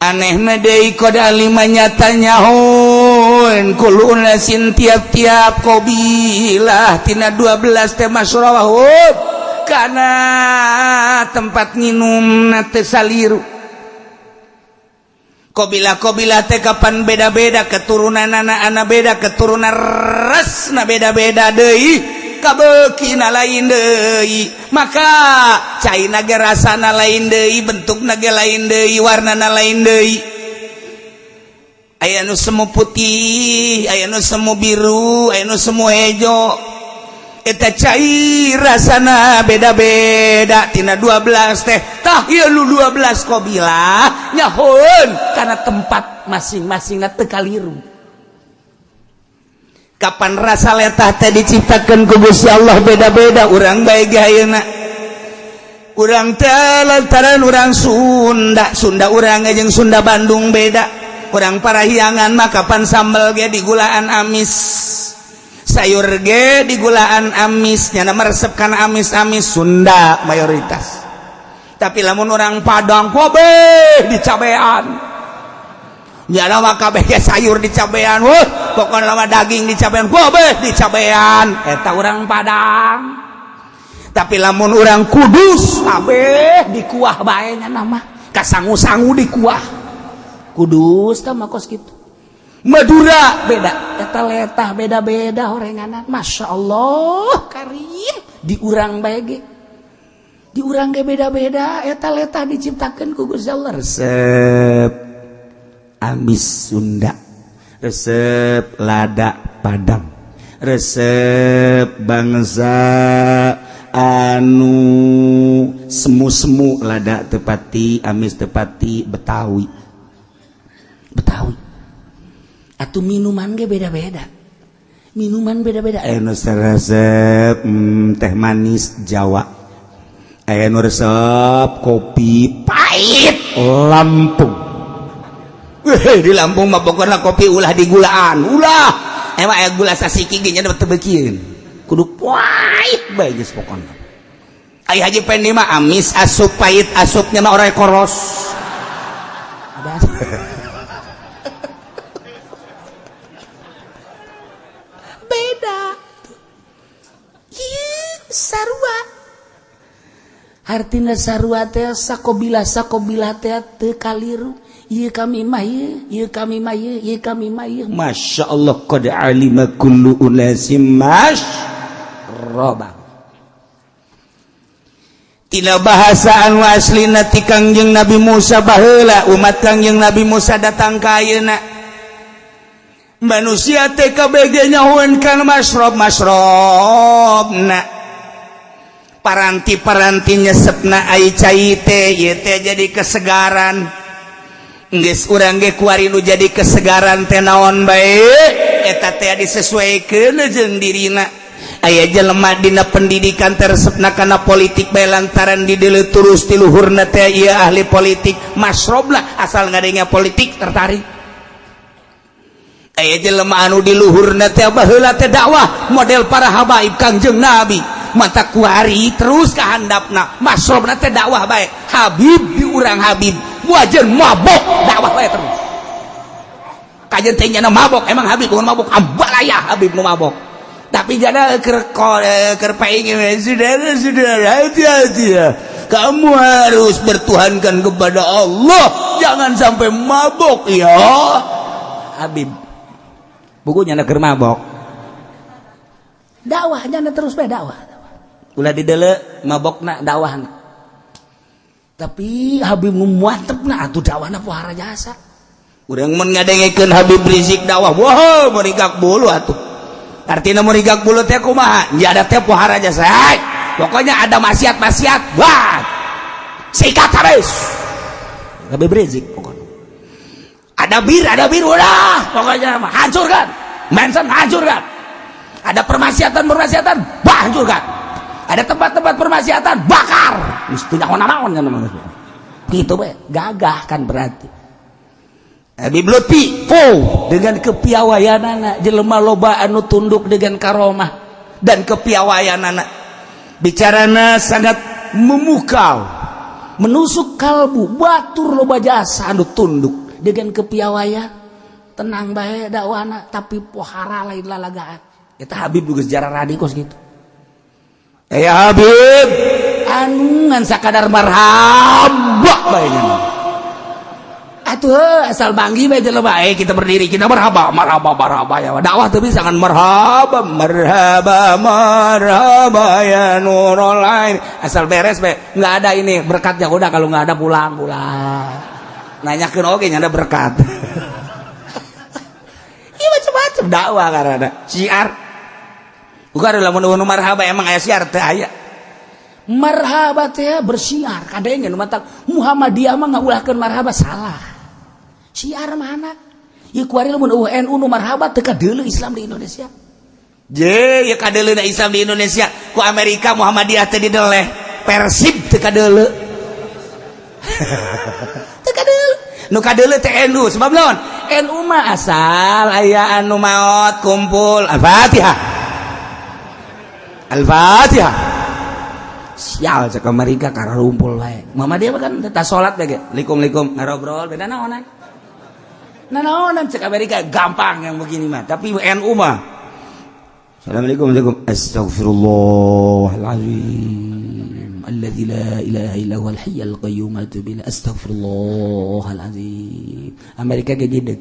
Anehna deui qad alima nyata nyahoun kullu unasin tiap-tiap qabilah tina 12 teh masyrabahum kana tempat nginum teh saliru. Qabilah-qabilah teh kapan beda-beda keturunan anak-anak beda keturunan rasna beda-beda deui kabeukina lain deui maka caina ge rasana lain deui bentukna ge lain deui warnana lain deui aya nu semu putih aya nu semu biru aya nu semu hejo eta cai rasana beda-beda tina 12 teh tah ieu lu 12 qabilah nyahoun kana tempat masing-masingna teu kaliru. Kapan rasa letah teh diciptakeun ku Gusti Allah beda-beda urang bae ge ayeuna urang teh lantaran urang Sunda urang jeung Sunda Bandung beda urang Parahyangan mah kapan sambel ge digulaan amis sayur ge digulaan amis nyana meresep kana amis-amis Sunda mayoritas tapi lamun orang Padang kabeh dicabean nyana mah kabeh ge sayur dicabean pokona mah daging dicabean kabeh dicabean eta urang Padang tapi lamun urang Kudus kabeh dikuah bae nyana mah kasangu-sangu dikuah Kudus tah mah kos kitu. Madura beda eta letah beda-beda horenganan Masya Allah karim di urang bae ge di urang ge beda-beda eta letah diciptakeun ku Gusti Allah resep amis Sunda resep lada Padang resep bangsa anu semu-semu lada tepati amis tepati Betawi atuh minuman ge beda-beda minuman beda-beda aya nu resep teh manis Jawa aya nu resep kopi pahit Lampung di Lampung mah pokona kopi ulah digulaan ulah emang aya gula sasiki ge nya teu beukieun kudu pahit bae geus pokona aya Haji Pendi mah amis asup pahit asupnya mah ora koros Ada. Beda. Ieu sarua. Artina sarua teh sakobila teh teu kaliru. Ieu kami mah ieu kami mah ieu kami mah ieu. Masyaallah qad alima kullu unasim roba. Tina bahasa anu aslina ti Kangjeng Nabi Musa baheula umat Kangjeng Nabi Musa datang ka ayeuna manusia teh kabege nyahoeun kana masrob-masrobna paranti-paranti nyesepna ai cai teh ieu teh jadi kesegaran geus urang ge kuari nu jadi kesegaran teh naon bae eta teh disesuaikeun jeung dirina. Aya jelema dina pendidikan teresepna kana politik bae lantaran di dieu terus ti luhurna teh ieu ahli politik masrobna asal ngadenge politik tertarik. Aya jelema anu di luhurna teh baheula teh dakwah model para habaib Kangjeng Nabi mata kuari terus ka handapna masrobna teh dakwah bae Habib di urang Habib wajan mabok dakwah bae terus kajen teh nya mabok emang Habib bukan mabok ambalaya Habib nu mabok. Tapi jangan kerpaingin saudara hati-hati ya. Kamu harus bertuhankan kepada Allah, jangan sampai mabok ya. Habib, bukunya nak mabok. Dakwahnya terus be dakwah. Ulah didele mabok nak dakwah. Tapi Habib muantepna atuh dakwahna pohara jasa. Urang mun ngadengekeun Habib Rizik dakwah, wah merigak bulu atuh. Artinya merigak bulu teh kumaha? Ya ada teh pohara jasa. Pokoknya ada maksiat-maksiat, wah. Sikat habis. Habib Rizik pokoknya. Ada bir udah. Pokoknya hancurkan. Manson hancurkan. Ada permaksiatan, hancurkan. Ada tempat-tempat permaksiatan, bakar. Mesti naon-naon kan namanya. Gitu be, gagah kan berarti. Habib Lutfi dengan kepiawayanana jelema loba anu tunduk dengan karomah dan kepiawayanana bicarana sangat memukau menusuk kalbu batur loba jasa anu tunduk dengan kepiawayan tenang bae dakwana tapi pohara lain lalagaan eta Habib juga sejarah radikos gitu ya Habib anu ngan sakadar marhaba bae nya atuh asal banggi bae jelema kita berdiri kita marhaba ya dakwah teu bisa kan marhaba ya nurul ain asal beres bae enggak ada ini berkatnya udah kalau enggak ada pulang nanyakeun oge nya ada berkat ieu macam-macam dakwah karana syiar bukan lamun marhaba emang aya syiar teu aya marhaba teh bersiar kadenge nu mata Muhammadiyah mah ngaulahkeun marhaba salah syiar mana? Ieu kuari lamun NU nu marhaba teu kadeuleu Islam di Indonesia. Je, ieu kadeuleu Islam di Indonesia. Ku Amerika Muhammadiyah teh dideleh, Persib teu kadeuleu. Teu kadeuleu. Nu kadeuleu teh NU, sebab naon? NU mah asal aya anu maot kumpul Al-Fatihah. Al-Fatihah. Sial cek Amerika kararumpul wae. Muhammadiyah kan teh salat ge. Likum ngarobrol beda naonan. Naonan cek Amerika gampang yang begini mah tapi NU mah Assalamualaikum Astaghfirullahalazim alladzi la ilaha illa huwal hayyul qayyum atubu ilaih Astaghfirullahalazim Amerika ge jedeg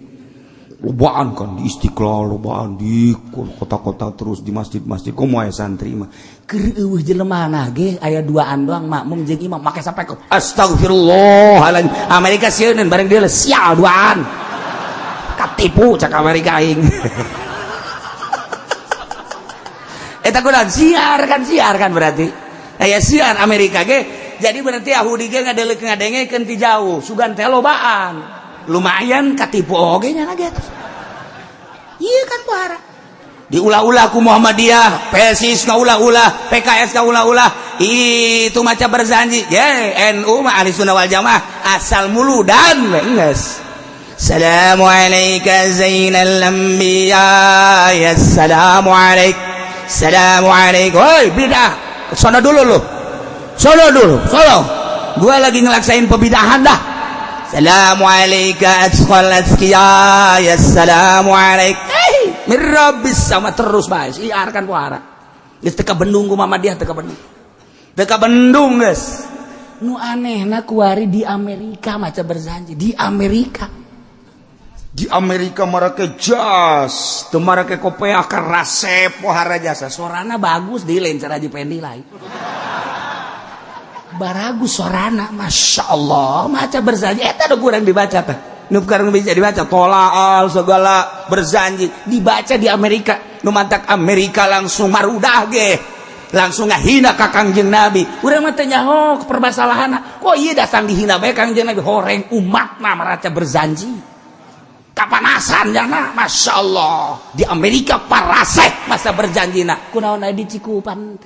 lobaan kan di Istiqlal lobaan di kota-kota terus di masjid-masjid kumaha santri mah keur eueuh jelemana ge aya duaan doang makmum jeung imam make sampai ke Astaghfirullahalazim Amerika sieun bareng dia sial duaan katipu cak Amerika aing eta kunaon siar kan berarti aya siar Amerika ge jadi berarti Yahudi ge ngadengekeun ti jauh sugan teh lobaan lumayan katipu oge nya ge ieu kan pohara diulah-ulah ku Muhammadiyah PSIS ngaulah-ulah PKS ngaulah-ulah itu maca berjanji ye NU mah ahli sunnah wal jamaah asal muludan geus Assalamu alayka zainal anbiya ya assalamu alaikum woi bidah sono dulu gua lagi ngelaksain pebidahan dah Assalamualaikum Assalamualaikum mirabis sama terus bae siarkan puara geus teu ka Bendung ku Muhammadiyah teu ka Bendung geus nu anehna kuari di Amerika maca berjanji di Amerika marake jas teu marake kopiah ka rasep pohara jasa sorana bagus di lain cara Pendi lain baragus sorana Masya Allah maca berjanji eta ada kurang dibaca teh nu karang bisa dibaca tolaal segala berjanji dibaca di Amerika nu mantak Amerika langsung marudah ge langsung ngahina ka Kangjeng Nabi urang mah teh nyaho permasalahanna kok ieu datang dihina bae Kangjeng Nabi horeng umatna maraca berjanji kapanasan jana Masya Allah di Amerika parasek masa berjanjina kunaon aya di Cikupan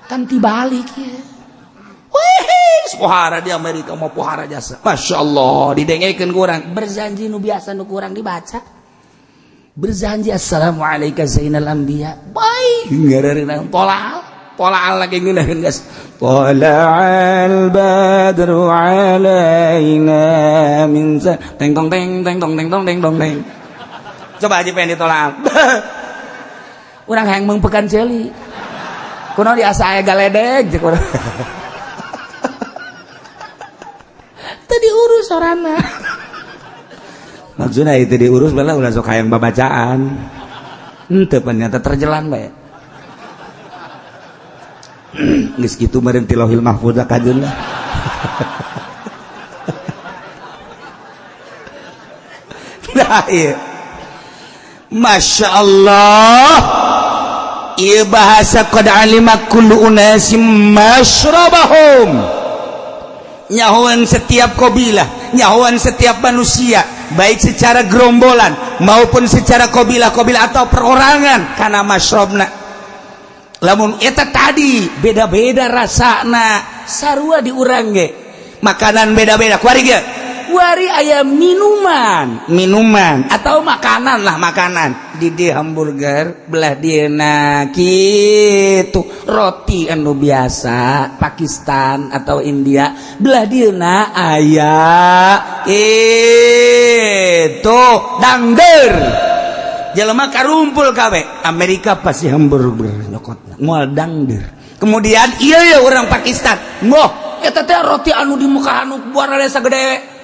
kan tibalik ya pohara di Amerika mau pohara jasa Masya Allah didengekeun kurang berjanji nu biasa nu kurang dibaca berjanji assalamualaikum zainal anbiya baik ngareureuh tolaal lagi ngeunaheun geus tala'al badru alaina min teng tong teng teng tong teng tong teng tong teng coba aja pengen ditolaal urang hayang meungpekan ceuli kunaon diasa aya galedeg jeung urang tadi urus sorana maksudnya itu diurus malah ulah sok hayang babacaan henteu ternyata terjelan bae geus kitu meureun Tilauhil Mahfuz kajeun lah nah iya Masya Allah ieu bahasa qad alima kullu unasim masyrabahum nyahuan setiap kabilah, nyahuan setiap manusia, baik secara gerombolan maupun secara kabilah atau perorangan karena masyrabna. Lamun eta tadi beda-beda rasana, sarua di urang ge. Makanan beda-beda, kuari ge. Kuari aya minuman atau makanan lah makanan. Di hamburger belah dieuna kitu, roti anu biasa Pakistan atau India belah dieuna aya itu dangder. Jelema karumpul kabeh Amerika pasti hamburger nyokotna moal dangder. Kemudian iya ya orang Pakistan moh eta teh roti anu di muka anu buarana sagede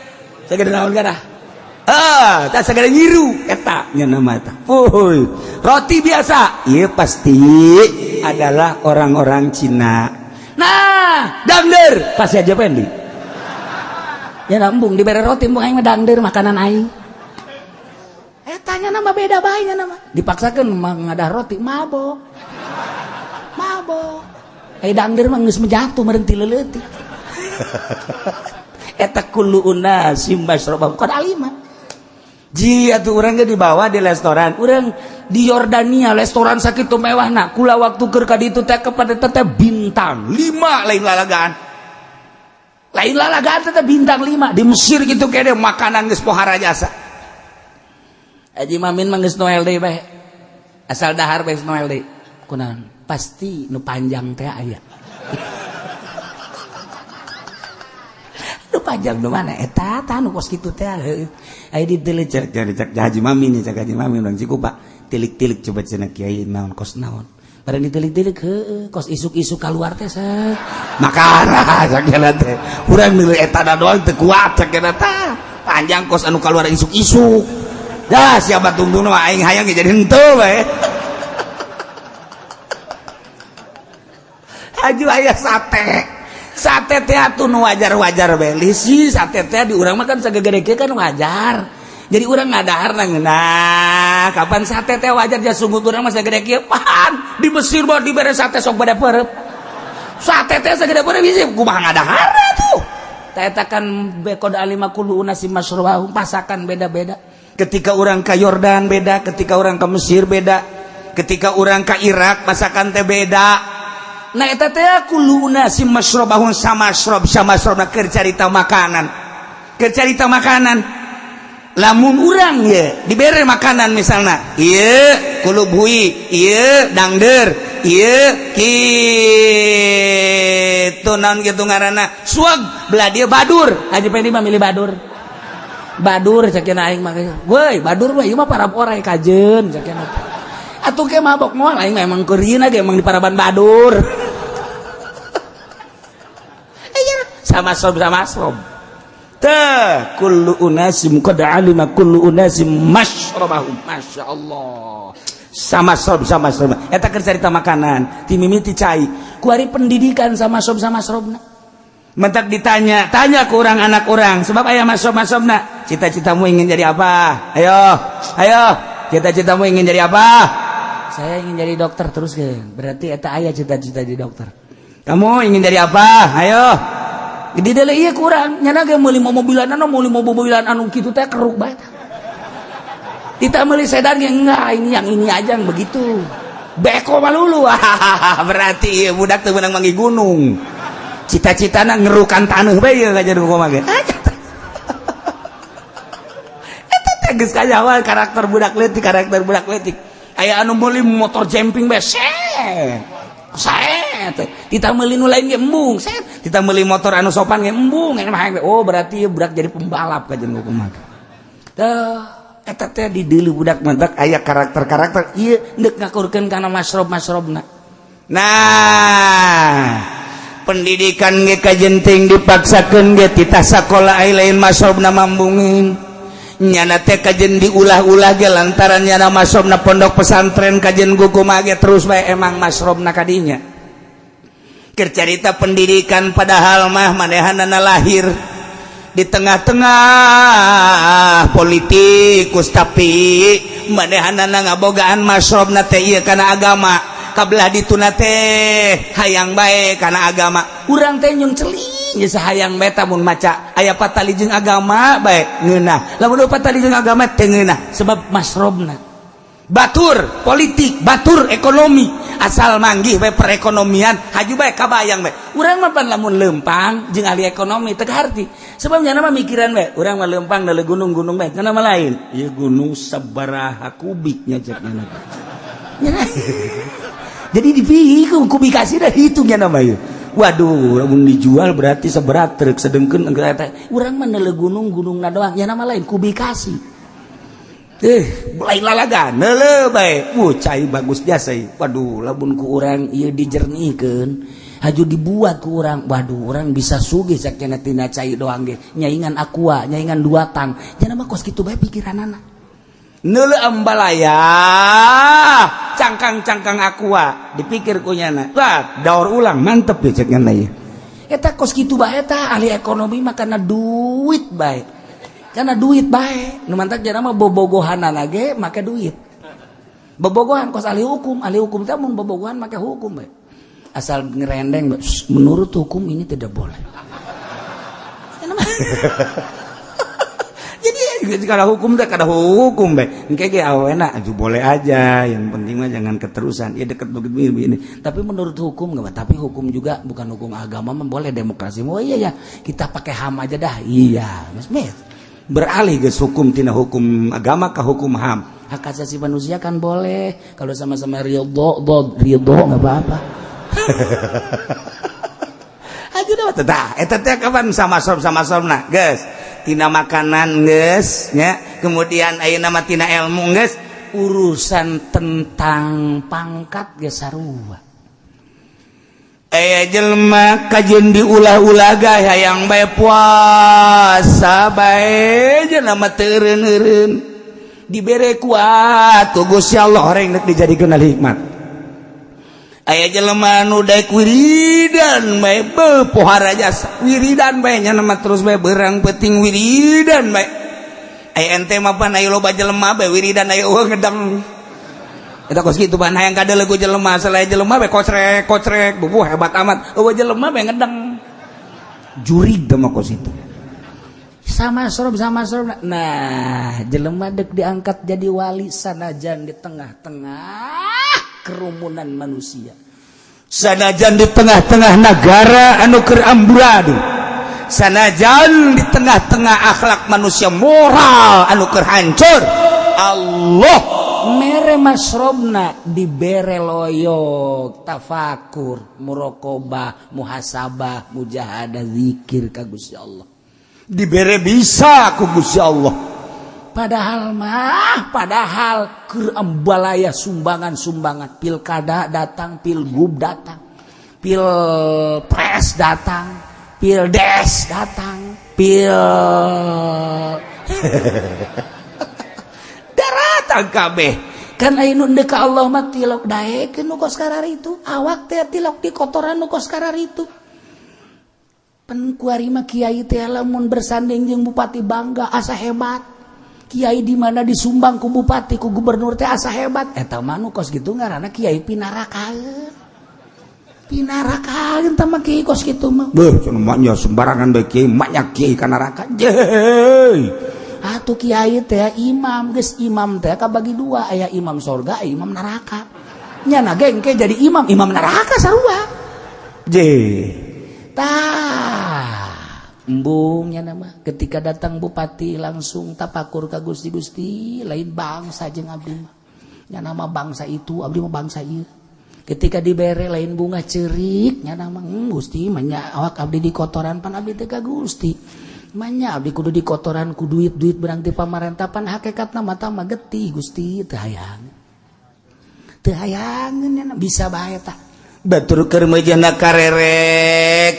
naon gara tak sagede nyiru eta nya nama eta roti biasa ieu pasti adalah orang-orang Cina nah dangder pasti aja Pendi ya nambung dibere roti embung aing mah dangder makanan aing etanya nama beda bae nya nama dipaksakeun ngadah roti mabok dangder mah geus menjatuh meureun ti leuleutih eta kullu unasim masyrabahum qad alima ji atuh urang ge dibawa di restoran urang di Yordania restoran sakitu mewahna kula waktu keur ka ditu teh kepada teh bintang 5 lain lalagaan teh bintang 5 di Mesir kitu kene makanan geus pohara jasa Haji Mamin mah geus Noel deui bae asal dahar bae Noel deui kunaon pasti nu panjang teh aya panjang nu mana eta tah nu kos kitu teh aya di teuleut cek Haji Mami nih cek Haji Mami urang Cikupa tilik-tilik coba cenah kiai naon kos naon bareng ditilik-tilik heueuh kos isuk-isuk kaluar teh sek makana cek teh urang milih eta doang teu kuat cek tah panjang kos anu kaluar isuk-isuk dah siapa tungtungna mah aing hayang jadi henteu bae aju aya sate teh atuh nu wajar-wajar bae lisi sate teh di urang mah kan sagegede kan wajar jadi urang ngadahar nah kapan sate teh wajar ja sungguh urang mah sagede kieu pan di Mesir mah dibere sate sok bade peureup sate teh sagede peureup bisi kumaha ngadahar tuh teh eta kan qad alima kullu unasim masyrabahum pasakan beda-beda ketika urang ka Yordan beda ketika urang ka Mesir beda ketika urang ka Irak masakan teh beda. Nah eta teh kullu unasim masyrabahum sama keur carita makanan. Lamun urang ye dibere makanan misalna, ieu kulub hui, ieu dangder, ieu gitu naon gitu ngaranna suag belah dia badur. Haji Pendi mah milih badur cakena aing mah weuy badur mah ieu mah para orai kajeun cakena atuh ke mabok moal aing memang keurieuna ge emang di paraban badur. Sama sob teh kullu unasim qad alima kullu unasim masyrabahum masyaallah sama sob eta keur carita makanan ti mimiti cai ku ari pendidikan sama sobna mentak tanya ku urang anak urang sebab aya masob-masobna cita-citamu ingin jadi apa ayo cita-citamu ingin jadi apa saya ingin jadi dokter terus ke berarti eta aya cita-cita jadi dokter kamu ingin jadi apa ayo di dalam iya kurang nyana ge meuli mobilan anu kitu teh keruk bae kita meuli sedan ge enggak ini yang ini aja yang begitu beko malulu berarti ieu budak teu meunang manggi gunung cita-citana ngerukan taneuh bae ieu kajar kumaha ge eta teh geus kajawa karakter budak leutik aya anu meuli motor jumping bae kita meuli nu lain ge embung kita meuli motor anu sopan ge embung oh berarti budak jadi pembalap ka jeung kumaha teh eta teh di deuleu budak mentak aya karakter ieu neuk ngakurkeun kana masrob-masrobna nah pendidikan ge kajenting dipaksakeun ge ti sakola ai lain masrobna mambungin nyana teh kajen diulah-ulah ge lantaran nyana masrobna pondok pesantren kajen kumaha ge terus bae emang masrobna kadinya keur carita pendidikan padahal mah manehanana lahir di tengah-tengah politikus tapi manehanana ngabogaan masrobna teh ieu kana agama kabelah dituna teh hayang bae kana agama urang teh nyung celing geus hayang bae mun maca aya patali jeung agama bae ngeunah lamun patali jeung agama teh ngeunah sebab masrobna batur politik batur ekonomi asal manggih bae perekonomian haju bae kabayang bae urang mah pan lamun leumpang jeung ahli ekonomi teu harti sebab nyana mah mikiran bae urang mah leumpang da gunung-gunung bae kana mah lain ieu gunung sabaraha kubiknya cek nyana jadi dipikir kubikasi dah hitung nyana mah ieu waduh lamun dijual berarti seberat truk sedengkeun enggeus urang mah neuleuh gunung-gunungna doang nyana mah lain kubikasi lain lalagan neuleuh bae cai bagus jasa waduh lamun ku urang ieu dijernihkeun haju dibuat ku urang waduh urang bisa sugih sakenna tina cai doang ge nyaingan aqua nyaingan 2 tang jangan mah kos kitu bae pikiranana neuleuh ambalaya cangkang aqua dipikir ku nyana wah daur ulang mantep ya cek nyana ieu eta kos kitu bae eta ahli ekonomi mah kana duit bae karena duit baik nu mantak jangan mah bobogohanana ge make duit bobogohan kos ahli hukum teh mun bobogohan make hukum baik asal ngerendeng menurut hukum ini tidak boleh jadi kalau hukum teh kada hukum baik engke ge awena aju boleh aja yang penting mah jangan keterusan ya deket begitu ini tapi menurut hukum enggak tapi hukum juga bukan hukum agama mah boleh demokrasi oh iya ya kita pakai HAM aja dah iya Mas Mit beralih ke hukum tina hukum agama ke hukum HAM hak asasi manusia kan boleh kalau sama-sama ridho nggak apa-apa aja dah eta teh kapan sama sobna geus tina makanan geus nya kemudian ayeuna mah tina ilmu geus urusan tentang pangkat geus sarua jelema kajen diulah-ulah gah hayang bae puasa bae jelema teu eureun dibere kuat ku Gusti Allah reng deuk dijadikeun hikmat aya jelema nu daek wiridan bae pohara jasa wiridan bae nya mah terus bae beurang peuting wiridan bae aya ente mah pan aya loba jelema bae wiridan aya ngedang eta kos kitu pan hayang kadeuleuh ku jelema selain jelema bae kocrek bubuh hebat amat eueuh jelema bae ngedeng jurig mah kos itu sama sorob nah jelema deuk diangkat jadi wali sanajan di tengah-tengah kerumunan manusia sanajan di tengah-tengah negara anu keur amburadul sanajan di tengah-tengah akhlak manusia moral anu keur hancur Allah mere masrobna dibere loyok tafakur muraqabah muhasabah mujahadah zikir ka Gusti Allah dibere bisa ku Gusti Allah padahal keur embalaya sumbangan pilkada datang pilgub datang pilpres datang pildes datang datang kabeh kan anu deka Allah mah tilok daekeun nu kos karar itu awak teh tilok di kotoran nu kos karar itu pen kuari mah kiai teh lamun bersanding jeung bupati bangga asa hebat kiai di mana disumbang ku bupati ku gubernur teh asa hebat eta mah nu kos kitu ngaranna kiai pinarakaeun tah mah kiai kos kitu mah beuh cenah nya sembarangan bae kiai maknya kiai ka neraka jeuy atuh kiai teh imam geus imam teh kabagi dua aya imam sorga aya imam neraka nya na gengke jadi imam neraka sarua je tah embungnya nama ketika datang bupati langsung tapakur ka Gusti lain bangsa jeung abdi mah nya nama bangsa itu abdi mah bangsa ieu ketika dibere lain bunga ceurik nya nama Gusti mah nya awak abdi di kotoran pan abdi teh ka Gusti mah nya abdi kudu di kotoran ku duit-duit berang ti pamarentah pan hakikatna mata mah getih Gusti teu hayangeun nya bisa bae tah batur keur meujana karere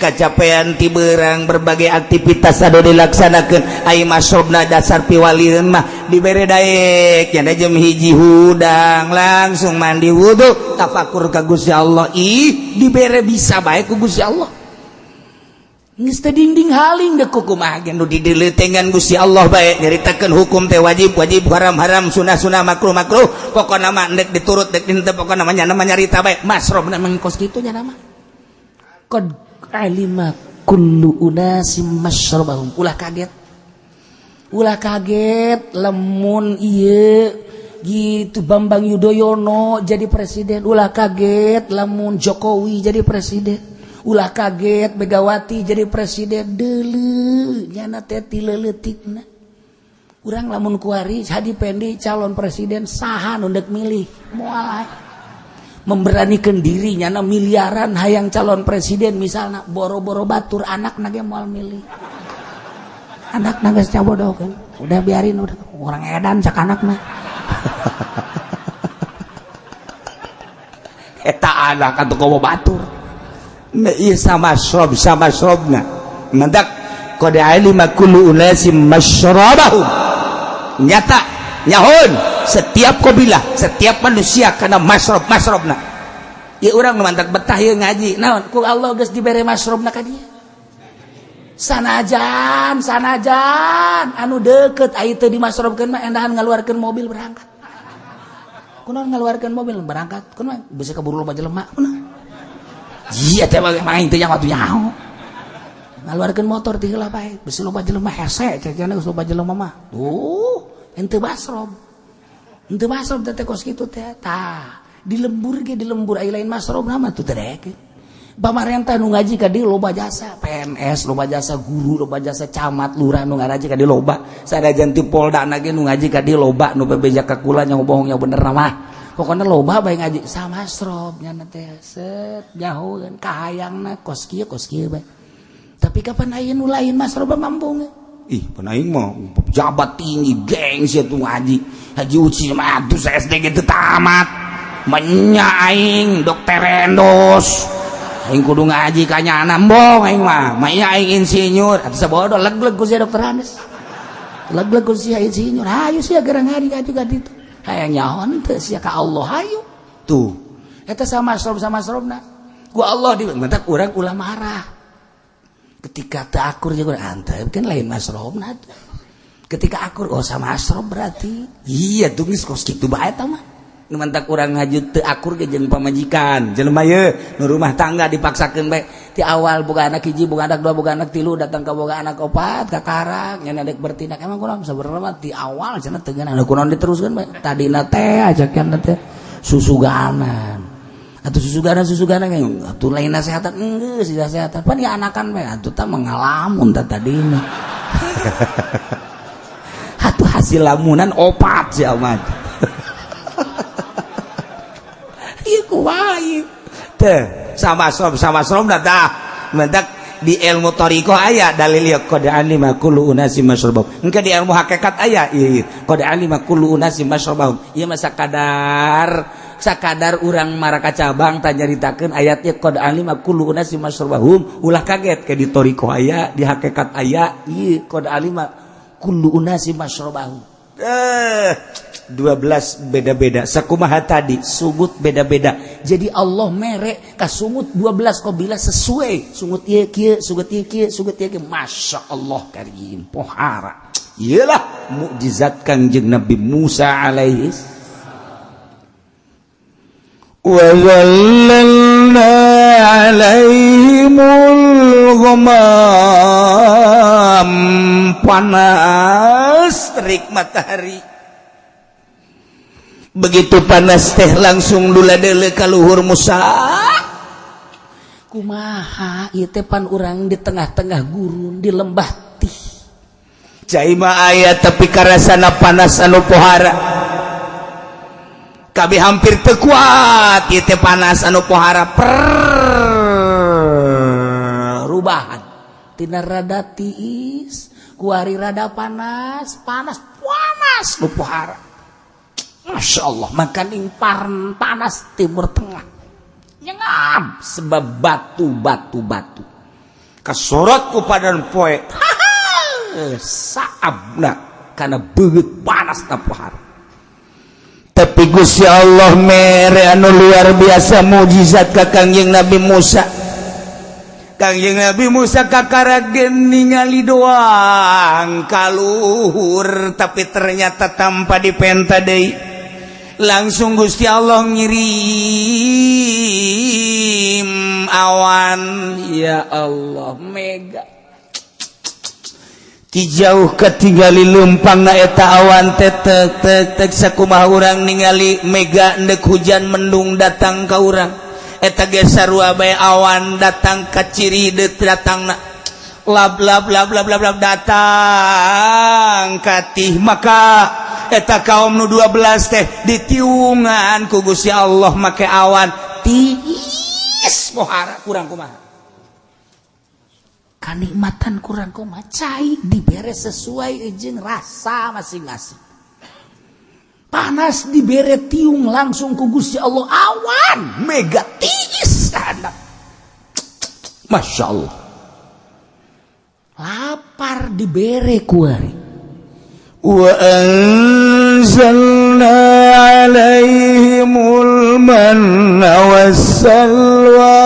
kacapean ti beurang berbagai aktivitas anu dilaksanakeun ai masrobna dasar piwalieun mah dibere daek nya jam hiji hudang langsung mandi wudu tafakur ka Gusti Allah dibere bisa bae ku Gusti Allah geus teh dingding haling dek kumaha nu didileutengan Gusti Allah bae nyaritakeun hukum teh wajib haram sunah makruh pokona mah endek diturut dek henteu pokona mah nyarita bae masrobna mengkos kitu nya nama qad alima kullu unasim masyrabahum ulah kaget lamun ieu gitu Bambang Yudhoyono jadi presiden ulah kaget lamun Jokowi jadi presiden ulah kaget Megawati jadi presiden deuleu nyana teh ti leuleutikna urang lamun kuari Hadi Pendi calon presiden saha nu deuk milih moal memberanikeun diri nyana miliaran hayang calon presiden misalna boro-boro batur anakna ge moal milih anakna geus cabodohkeun udah biarin udah urang edan cak anakna eta anak atuh komo batur iya sama srobna mendak qad alima kullu unasim masyrabahum nyata nyahun setiap kabilah setiap manusia kana masrobna ieu urang mantak betah ieu ngaji naon ku Allah geus dibere masrobna ka dieu sanajan anu deukeut aya teu dimasrobkeun mah endahan ngaluarkeun mobil berangkat kunaon ngaluarkeun mobil berangkat kunaon bisa kaburu loba jelema kunaon iya teh main teh yang atuh nyaho ngaluarkeun motor ti heula bae bisi loba jelema hese cenah geus loba jelema mah henteu basrob teh kos kitu teh tah di lembur aya lain masrob mah tuh teh dek pamarentah nu ngaji ka dieu loba jasa PNS loba jasa guru loba jasa camat lurah nu ngaji ka dieu loba sadajan ti Polda ge nu ngaji ka dieu loba nu bebeja ka kula nya bohong nya bener mah pokoknya loba bae ngaji sama masrob nya teh set jauh kahayangna kos kieu bae tapi kapan aya nu lain masrob mambung pan aing mah pejabat tinggi gengsi atuh ngaji haji uci mah atuh SD ge teu tamat menya aing dokter endos aing kudu ngaji ka nyana embong aing mah manya aing insinyur atuh sabodo leg-leg ku si dokter Hanes leg-leg ku si insinyur hayu sia gerang ngaji ka ditu hayang nyaon teu sia ka Allah hayu tuh eta sama masrobna ku Allah dibentak urang ulah marah ketika teu akur jeung urang antep kan lain masrobna ketika akur sama masrob berarti iya tuh geus kos kitu bae eta mah nu mantak urang ngaju teu akur ge jeung pamajikan jelema ye nu rumah tangga dipaksakeun bae ti awal boga anak hiji boga anak dua boga anak tilu datang ka boga anak opat ka karak nya dek bertindak emang kurang sabarna ti awal cenah teu geuna kunaon diteruskeun bae tadina teh ajakan teh susuganan atuh susuganan atuh lain nasehatan geus nasehatan pan ya anakan bae atuh tah mangalamun tah tadina atuh hasil lamunan opat si amat sama mentak di ilmu thariqah aya dalil qad alima kullu unasim masyrabahum engke di ilmu hakikat aya qad alima kullu unasim masyrabahum ieu mah sakadar urang maraka cabang tanyaritakeun ayat ieu qad alima kullu unasim masyrabahum ulah kaget ke di thariqah aya di hakikat aya ieu qad alima kullu unasim masyrabahum 12 beda-beda sakumaha tadi sumut beda-beda jadi Allah merek ka sumut 12 qabilah sesuai sungut ieu kieu sungut ieu kieu sungut ieu kieu Masya Allah karim pohara iyalah mukjizat Kangjeng Nabi Musa alaihi wa zallalna alaihimul ghamam panas terik matahari begitu panas teh langsung dula-dele ka luhur Musa kumaha ieu teh pan urang di tengah-tengah gurun di lembah tih cai mah aya tapi karasana panas anu pohara kabeh hampir teu kuat ieu teh panas anu pohara perubahan tina rada tiis ku ari rada panas nu pohara Masya Allah makan impar panas timur tengah nyengam sebab batu kasorot ku padan poe saabna karena beut panas na pohara tapi Gusti Allah mere anu luar biasa mukjizat ka Kangjeng Nabi Musa Kangjeng Nabi Musa kakaragen ningali doang kaluhur tapi ternyata tanpa dipenta deui langsung Gusti Allah ngirim awan ya Allah mega ti jauh ketinggali leumpangna eta awan teh tek sakumaha urang ningali mega endek hujan mendung datang ka urang eta ge sarua bae awan datang ka ciri datangna lab datang katih maka eta kaum nu 12 teh ditiungan ku Gusti Allah make awan tiis pohara kurang kumaha kanikmatan kurang kumaha cai dibere sesuai jeung rasa masing-masing panas dibere tiung langsung ku Gusti Allah awan mega tiis handap Masya Allah lapar dibere kuari wa anzalna alaihimul manna wassalwa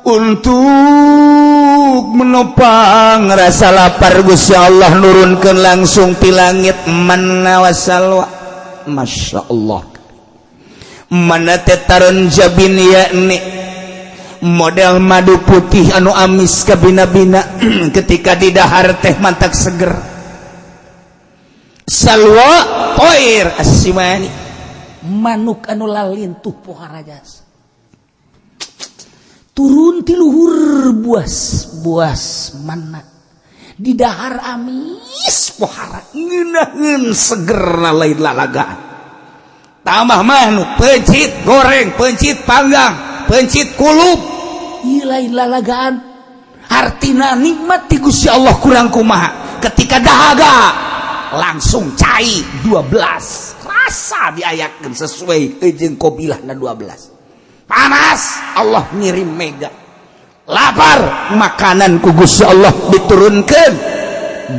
untuk menopang rasa lapar Gusti Allah nurunkeun langsung ti langit manna wassalwa Masya Allah manna teh taron jabin yakni model madu putih anu amis ka bina-bina ketika di dahar teh mantak seger salwa toir asimani manuk anu lalintuh pohara jas turun ti luhur buas mana di dahar amis pohara ngeunaheun segerna lain lalagaan tambah manuk pencit goreng pencit panggang pencit kulup lain lalagaan artina nikmat ti Gusti Allah kurang kumaha ketika dahaga langsung cai 12 rasa diayatkeun sesuai jeung qabilahna 12 panas Allah ngirim mega lapar makanan ku Gusti Allah diturunkeun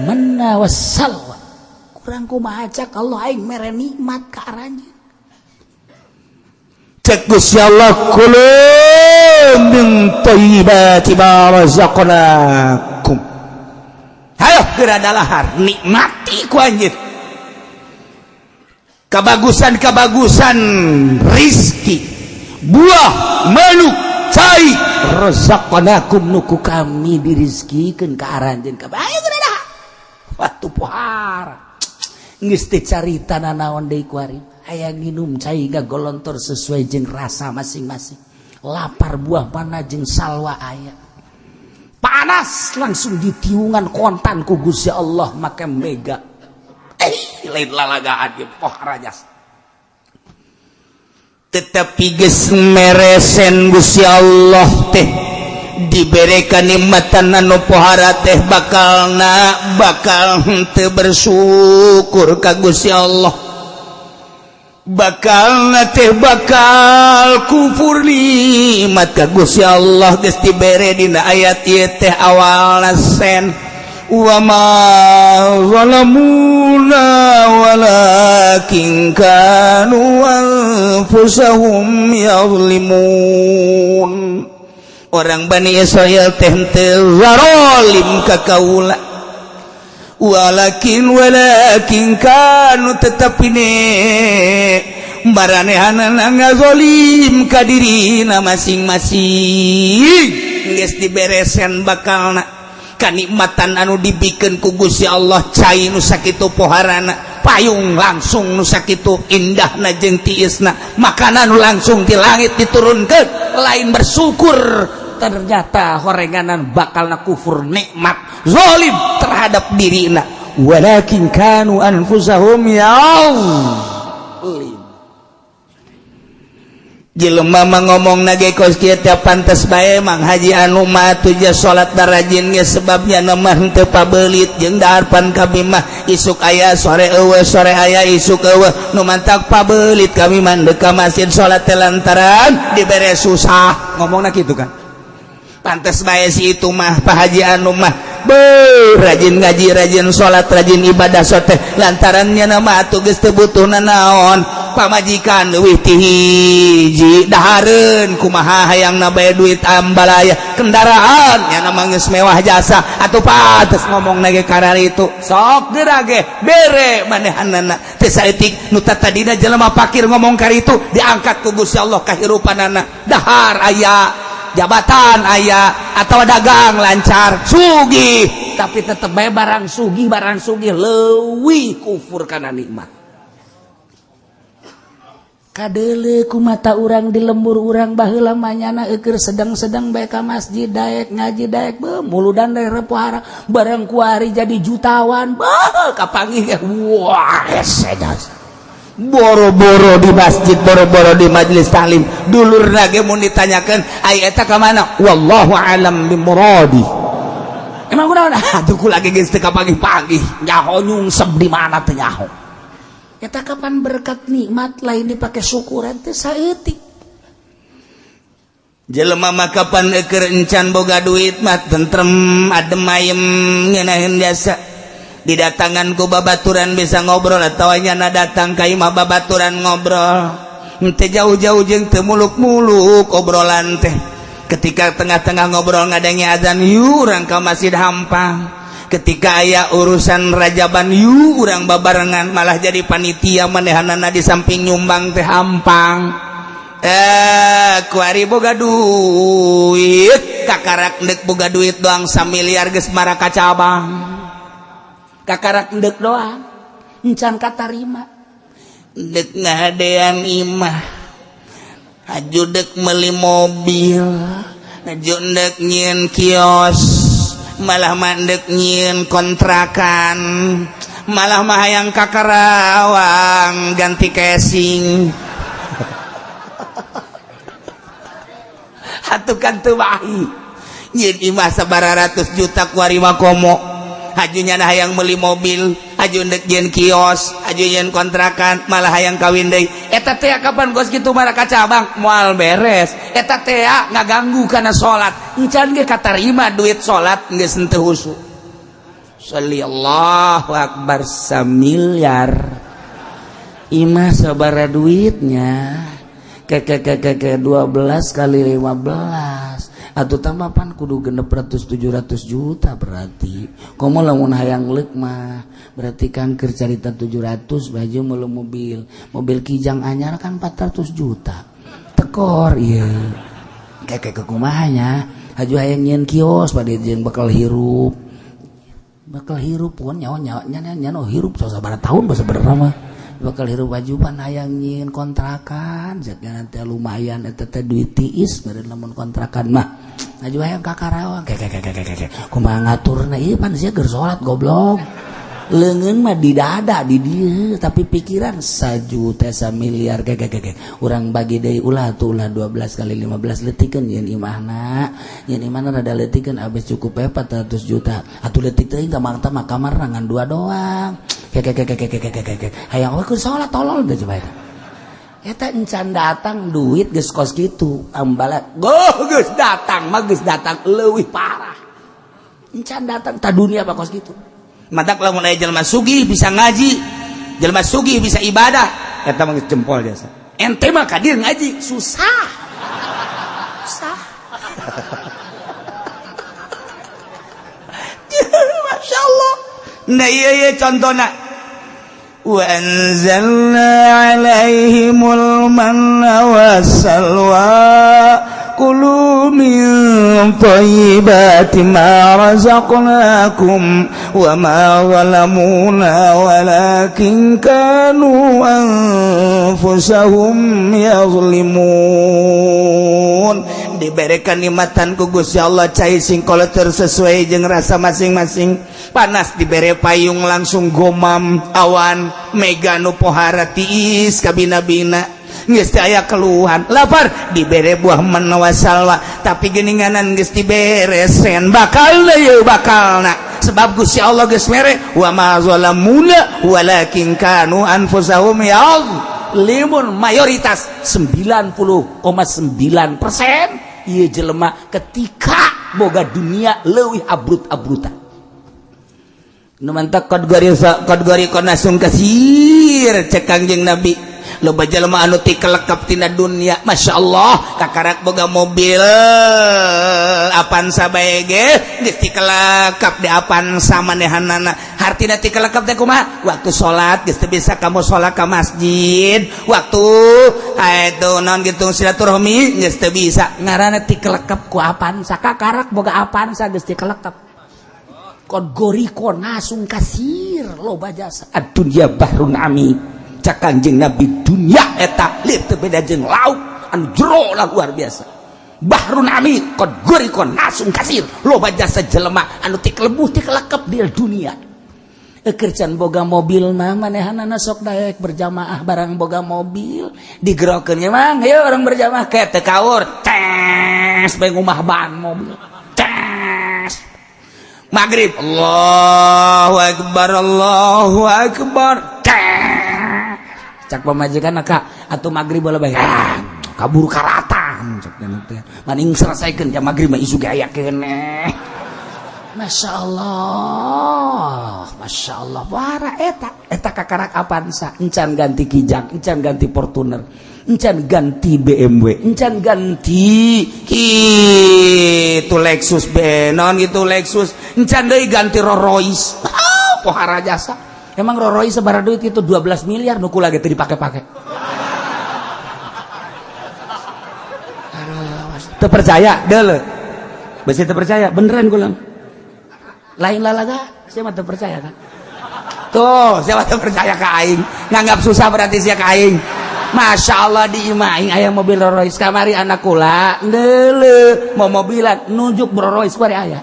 manna wassalwa kurang kumaha cak Allah aing mere nikmat ka aranjeun cek Gusti Allah kulu min thayyibati ma razaqnakum hayo gerada lahar nikmati ku anjeun kabagusan rizki buah manuk cai razaqnakum nuku kami dirizkikeun ka aranjeun ka ayo gerada waktu pohara geus teh caritana naon deui ku ari aya nginum cai gagolontor sesuai jeung rasa masing-masing lapar buah mana jeung salwa aya panas langsung ditiungan kontan ku Gusti Allah make mega lain lalagaan ge pohara jas tetapi geus meresen Gusti Allah teh diberikan nikmatan anu pohara teh bakal henteu bersyukur ka Gusti Allah, bakal kufur nikmat ka Gusti Allah geus dibere dina ayat ieu teh awalna sen wa ma zalamuna walakin kanu anfusahum yazlimun. Orang Bani Israil teh henteu zalim ka kaula, walakin kanu tetapine maranehanana ngazolim ka dirina masing-masing geus diberesen bakalna kanikmatan anu dibikeun ku Gusti Allah cai nu sakitu poharana, payung langsung nu sakitu indahna jeung tiisna, makanan nu langsung di langit diturunkeun, lain bersyukur ternyata horenganan bakalna kufur nikmat, zalim terhadap dirina. Walakin kanu anfusahum yazlimun. Jelema ngomong nage kos kieu teh pantes bae mang haji anu mah tujuh salat darajin ge sebabnya mah henteu pabeulit jeung dahar pan kami mah isuk aya sore aya isuk eueuh nu mantak pabeulit kami mandek ka masjid salat teh lantaran dibere susah, ngomongna kitu kan. Pantes bae si itu mah Pak Haji anu mah rajin ngaji, rajin salat, rajin ibadah teh lantarannya nama atuh geus teu butuhna naon pamajikan leuwih ti hiji dahareun kumaha hayangna bae duit ambalaya kendaraan nya nama geus mewah jasa atuh pantes ngomongna ge karana itu sok geura ge bere manehanana teh saeutik nu tadina jelema fakir ngomong karitu diangkat ku Gusti Allah kahirupanana, dahar aya, jabatan aya, atau dagang lancar, sugih, tapi tetep bae barang sugih leuwih kufur kana nikmat. Kadeuleu ku mata urang di lembur urang baheula manyana eukeur sedang-sedang bae ka masjid daek ngaji daek muludan daerah pohara barang kuari jadi jutawan kapanggih wah esedas. Boro-boro di masjid, boro-boro di majelis taklim, dulurna ge mun ditanyakeun ai eta ka mana, wallahu alam bimuradi. Emang kunaon? Atuh kula ge geus teu kapanggih-panggih, nyaho nyungsep di mana teh nyaho. Eta kapan berkat nikmat lain dipake syukuran teh saeutik. Jelema mah kapan keur encan boga duit mah tentrem adem ayem ngeunaheun jasa. Didatangan ku babaturan bisa ngobrol atau nyana datang ka imah babaturan ngobrol teu jauh-jauh jeung teu muluk-muluk obrolan teh. Ketika tengah-tengah ngobrol ngadangi azan yu urang ka masjid hampang, ketika aya urusan rajaban yu urang babarengan malah jadi panitia manehanana di samping nyumbang teh hampang. Kuari boga duit kakarak ndek boga duit doang 1 miliar geus maraka cabang. Kakarak ndek doang encan katarima ndek ngahadean imah haju dek meuli mobil haju ndek nyieun kios malah mandek nyieun kontrakan malah mah hayang ka Karawang ganti casing atuh kan teu wahi nyieun imah sabaratus juta kuari makomo hajunya hayang meuli mobil, haju ndek nyeun kios, haju nyeun kontrakan, malah hayang kawin deui. Eta teh kapan gos kitu maraka cabang moal beres. Eta teh ngaganggu kana salat. Encan ge katarima duit salat geus henteu husu. Sallallahu akbar 1 miliar. Imah sabaraha duitnya? Ke 12 kali 15. Atuh tambahan kudu 600-700 juta berarti. Komo lamun hayang leuk mah berarti kan keur carita 700 baju meulu mobil kijang anyar kan 400 juta. Tekor ieu. Kayak kumahanya haju hayang nyieun kios bade jeung bakal hirup. Bakal hirup pun nyawa hirup sabaraha tahun basa bener mah. Bakal hirup wajuban hayang nyieun kontrakan jangan teh lumayan eta teh duit tiis beureun lamun kontrakan mah aju hayang ka Karawang kumaha ngaturna ieu pan sia keur salat goblok leungeun mah di dada di dieu tapi pikiran 1 juta 1 miliar urang bagi deui ulah 12 kali 15 letikeun yen imahna rada letikeun abis cukup 400 juta atuh letik teuing ka mangta mah kamar ngan 2 doang hayang we ku salat tolol teh coba eta encan datang duit geus kos kitu ambala geus datang mah geus datang leuwih parah encan datang ta dunia apa kos kitu matak lamun aya jelema sugih bisa ngaji, jelema sugih bisa ibadah, eta mah jempol biasa. Ente mah ka dieu ngaji susah. Susah. Masyaallah. Nah ieu contona. Wa anzalna 'alaihimul manna wassalwa kulu min thayyibati ma razaqnakum wa ma zalamuna walakin kanu anfusahum yazlimun diberikan nikmatan ku Gusti Allah cai sing kolot sesuai jeung rasa masing-masing panas dibere payung langsung gomam awan mega nu pohara tiis kabina-bina geus teu aya keluhan lapar dibere buah menawasalwa tapi geuninganan geus diberesen bakal deui bakalna sebab Gusti Allah geus mere wa ma zalamuna walakin kanu anfusahum yazlimun mayoritas 90,9% ieu jelema ketika boga dunia leuwih abrut-abrutan nu mantap kategori konasung kasir cek Kangjeng Nabi loba jalma anu ti kelekep tina dunya masyaallah kakarak boga mobil Avanza bae ge geus ti kelekep di Avanza manehanana hartina ti kelekep teh kumaha waktu salat geus teu bisa kamu salat ka masjid waktu atuh naon kitu silaturahmi geus teu bisa ngaranna ti kelekep ku Avanza kakarak boga Avanza geus ti kelekep kategori konasung kasir loba jasa ad-dunya bahrun ami cak Kangjeng Nabi dunia eta lieu teu beda jeung lauk anu jero lah luar biasa bahrun ami kategori konasung kasir loba jasa jelema anu ti klebuh ti kelekep di dunia keur can boga mobil mah manehanana sok daek berjamaah barang boga mobil digerokeun nya mah ayo orang berjamaah ke teu kaur tes bae ngumah ban mobil tes maghrib Allahu akbar cak pamajikan ka atuh maghrib bola bae kaburu karatan cak teh maning selesaikeun jam maghrib mah isu ge aya keneh masyaallah para eta kakarak Avanza encan ganti Kijang encan ganti Fortuner encan ganti BMW encan ganti kitu Lexus non gitu Lexus encan deui ganti Rolls Royce pohara jasa emang Rolls Royce sabaraha duit itu 12 miliar nu kula ge teu dipake-pake teu percaya deuleu beusi teu percaya beneran kula lain lalaga saya mah teu percaya kan tuh saya mah teu percaya ka aing nganggap susah berarti sia ka aing masyaallah di imah aing aya mobil Rolls Royce kamari anak kula deuleu mau mobilan nunjuk Rolls Royce bari aya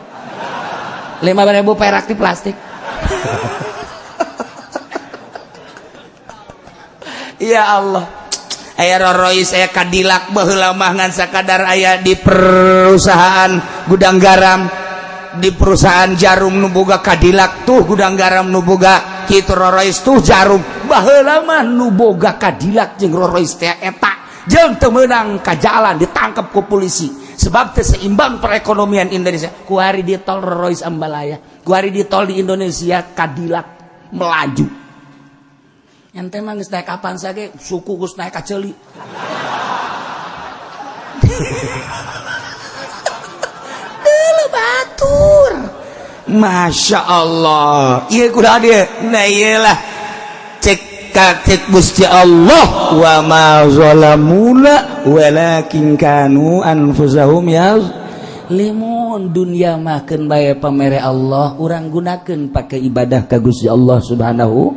5.000 perak di plastik ya Allah aya Rolls Royce aya Cadillac baheula mah ngan sakadar aya di perusahaan gudang garam di perusahaan jarum nu boga Cadillac tuh gudang garam nu boga kitu Rolls Royce tuh jarum baheula mah nu boga Cadillac jeung Rolls Royce teh eta jeung teu meunang ka jalan ditangkap ku polisi sebab teu seimbang perekonomian Indonesia ku hari di tol Rolls Royce ambalaya ku hari di tol di Indonesia Cadillac melaju ente mah geus naek Avanza ge suku geus naek ka ceuli batur Masya Allah iya kuda dia nah iyalah cek Gusti Allah wa ma zalamuna walakin kanu anfusahum yazlimun dunya mah keun bae pamere Allah urang gunakeun pake ibadah ka Gusti Allah Subhanahu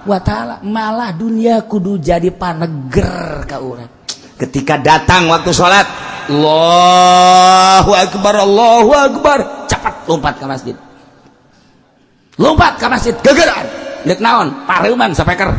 wa ta'ala malah dunia kudu jadi paneger ka urang ketika datang waktu sholat Allahu akbar cepat lompat ke masjid lompat ke masjid gegeran dek naon pareuman sapeker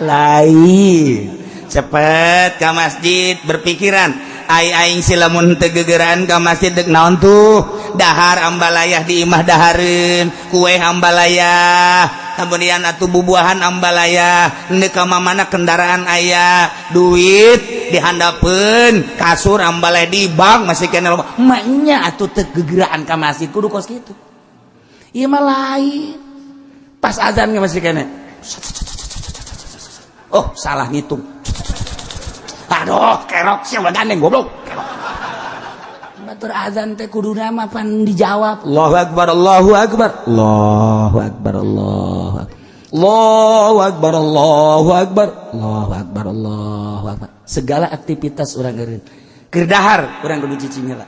lain cepet ke masjid berpikiran aing si lamun teu gegeran ka masjid dek naon tuh dahar ambalayah di imah dahareun kue ambalayah kemudian atuh bubuahan ambalayah neuk ka mamana kendaraan aya duit dihandapeun kasur ambalayah di bank masih kena loba maknya atuh teu gegeraan ka masjid kudu kos kitu ieu mah lain pas azan ge masih kena oh salah ngitung aduh kerok siapa gandeng goblok batur azan teh kuduna mah pan dijawab Allahu akbar Allahu akbar Allahu akbar Allahu akbar Allahu akbar Allahu akbar Allahu akbar Allahu akbar segala aktivitas urang eureun keur dahar urang kudu cicing heula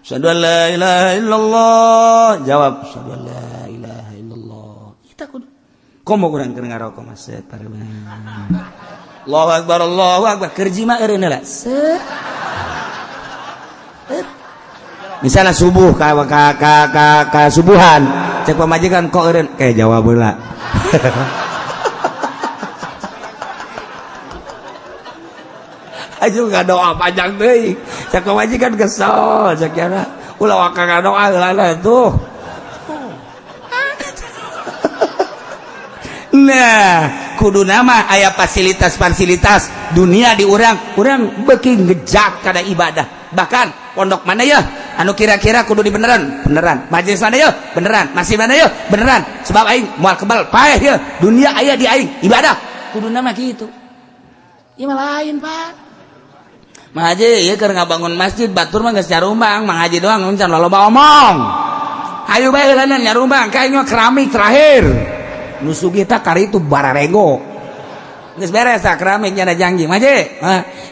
asyhadu an la ilaha illallah jawab asyhadu an la ilaha illallah kita kudu komo urang keur ngaroko mas pareuna Allahu akbar Allahu akbar kerji mah eureun heula misalnya subuh ka subuhan cek pamajikan kok eureun kayak jawab heula aju ngadoa panjang deui cek pamajikan kesel cek kira ulah waka ngadoa heula tuh nah kudu nama aya fasilitas dunia di urang beuki ngejak kada ibadah bahkan pondok mana ya anu kira-kira kudu di beneran majelis mana ya beneran masih mana ya beneran sebab aing moal kebal paeh ya dunia aya di aing ibadah kudu nama kitu ieu mah lain Pak Mang Haji ieu keur ngabangun masjid batur mah geus nyarumbang Mang Haji doang mun can loba omong hayu bae heula nyarumbang ka aing mah keramik terakhir nu sugih teh kari itu bararego geus beres tah keramik nya janji Mang Haji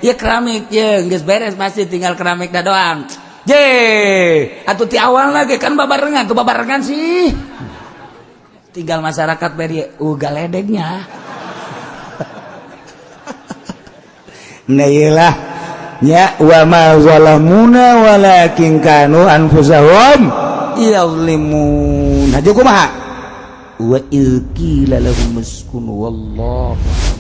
ieu keramik ye geus beres masjid tinggal keramik da doang je atuh ti awal lagi kan babarengan sih tinggal masyarakat beri galedegnya nah iyalah nya wa ma zalamuna walakin kanu anfusahum yazlimun haja kumaha wa ilqila lahum uskunu wallahu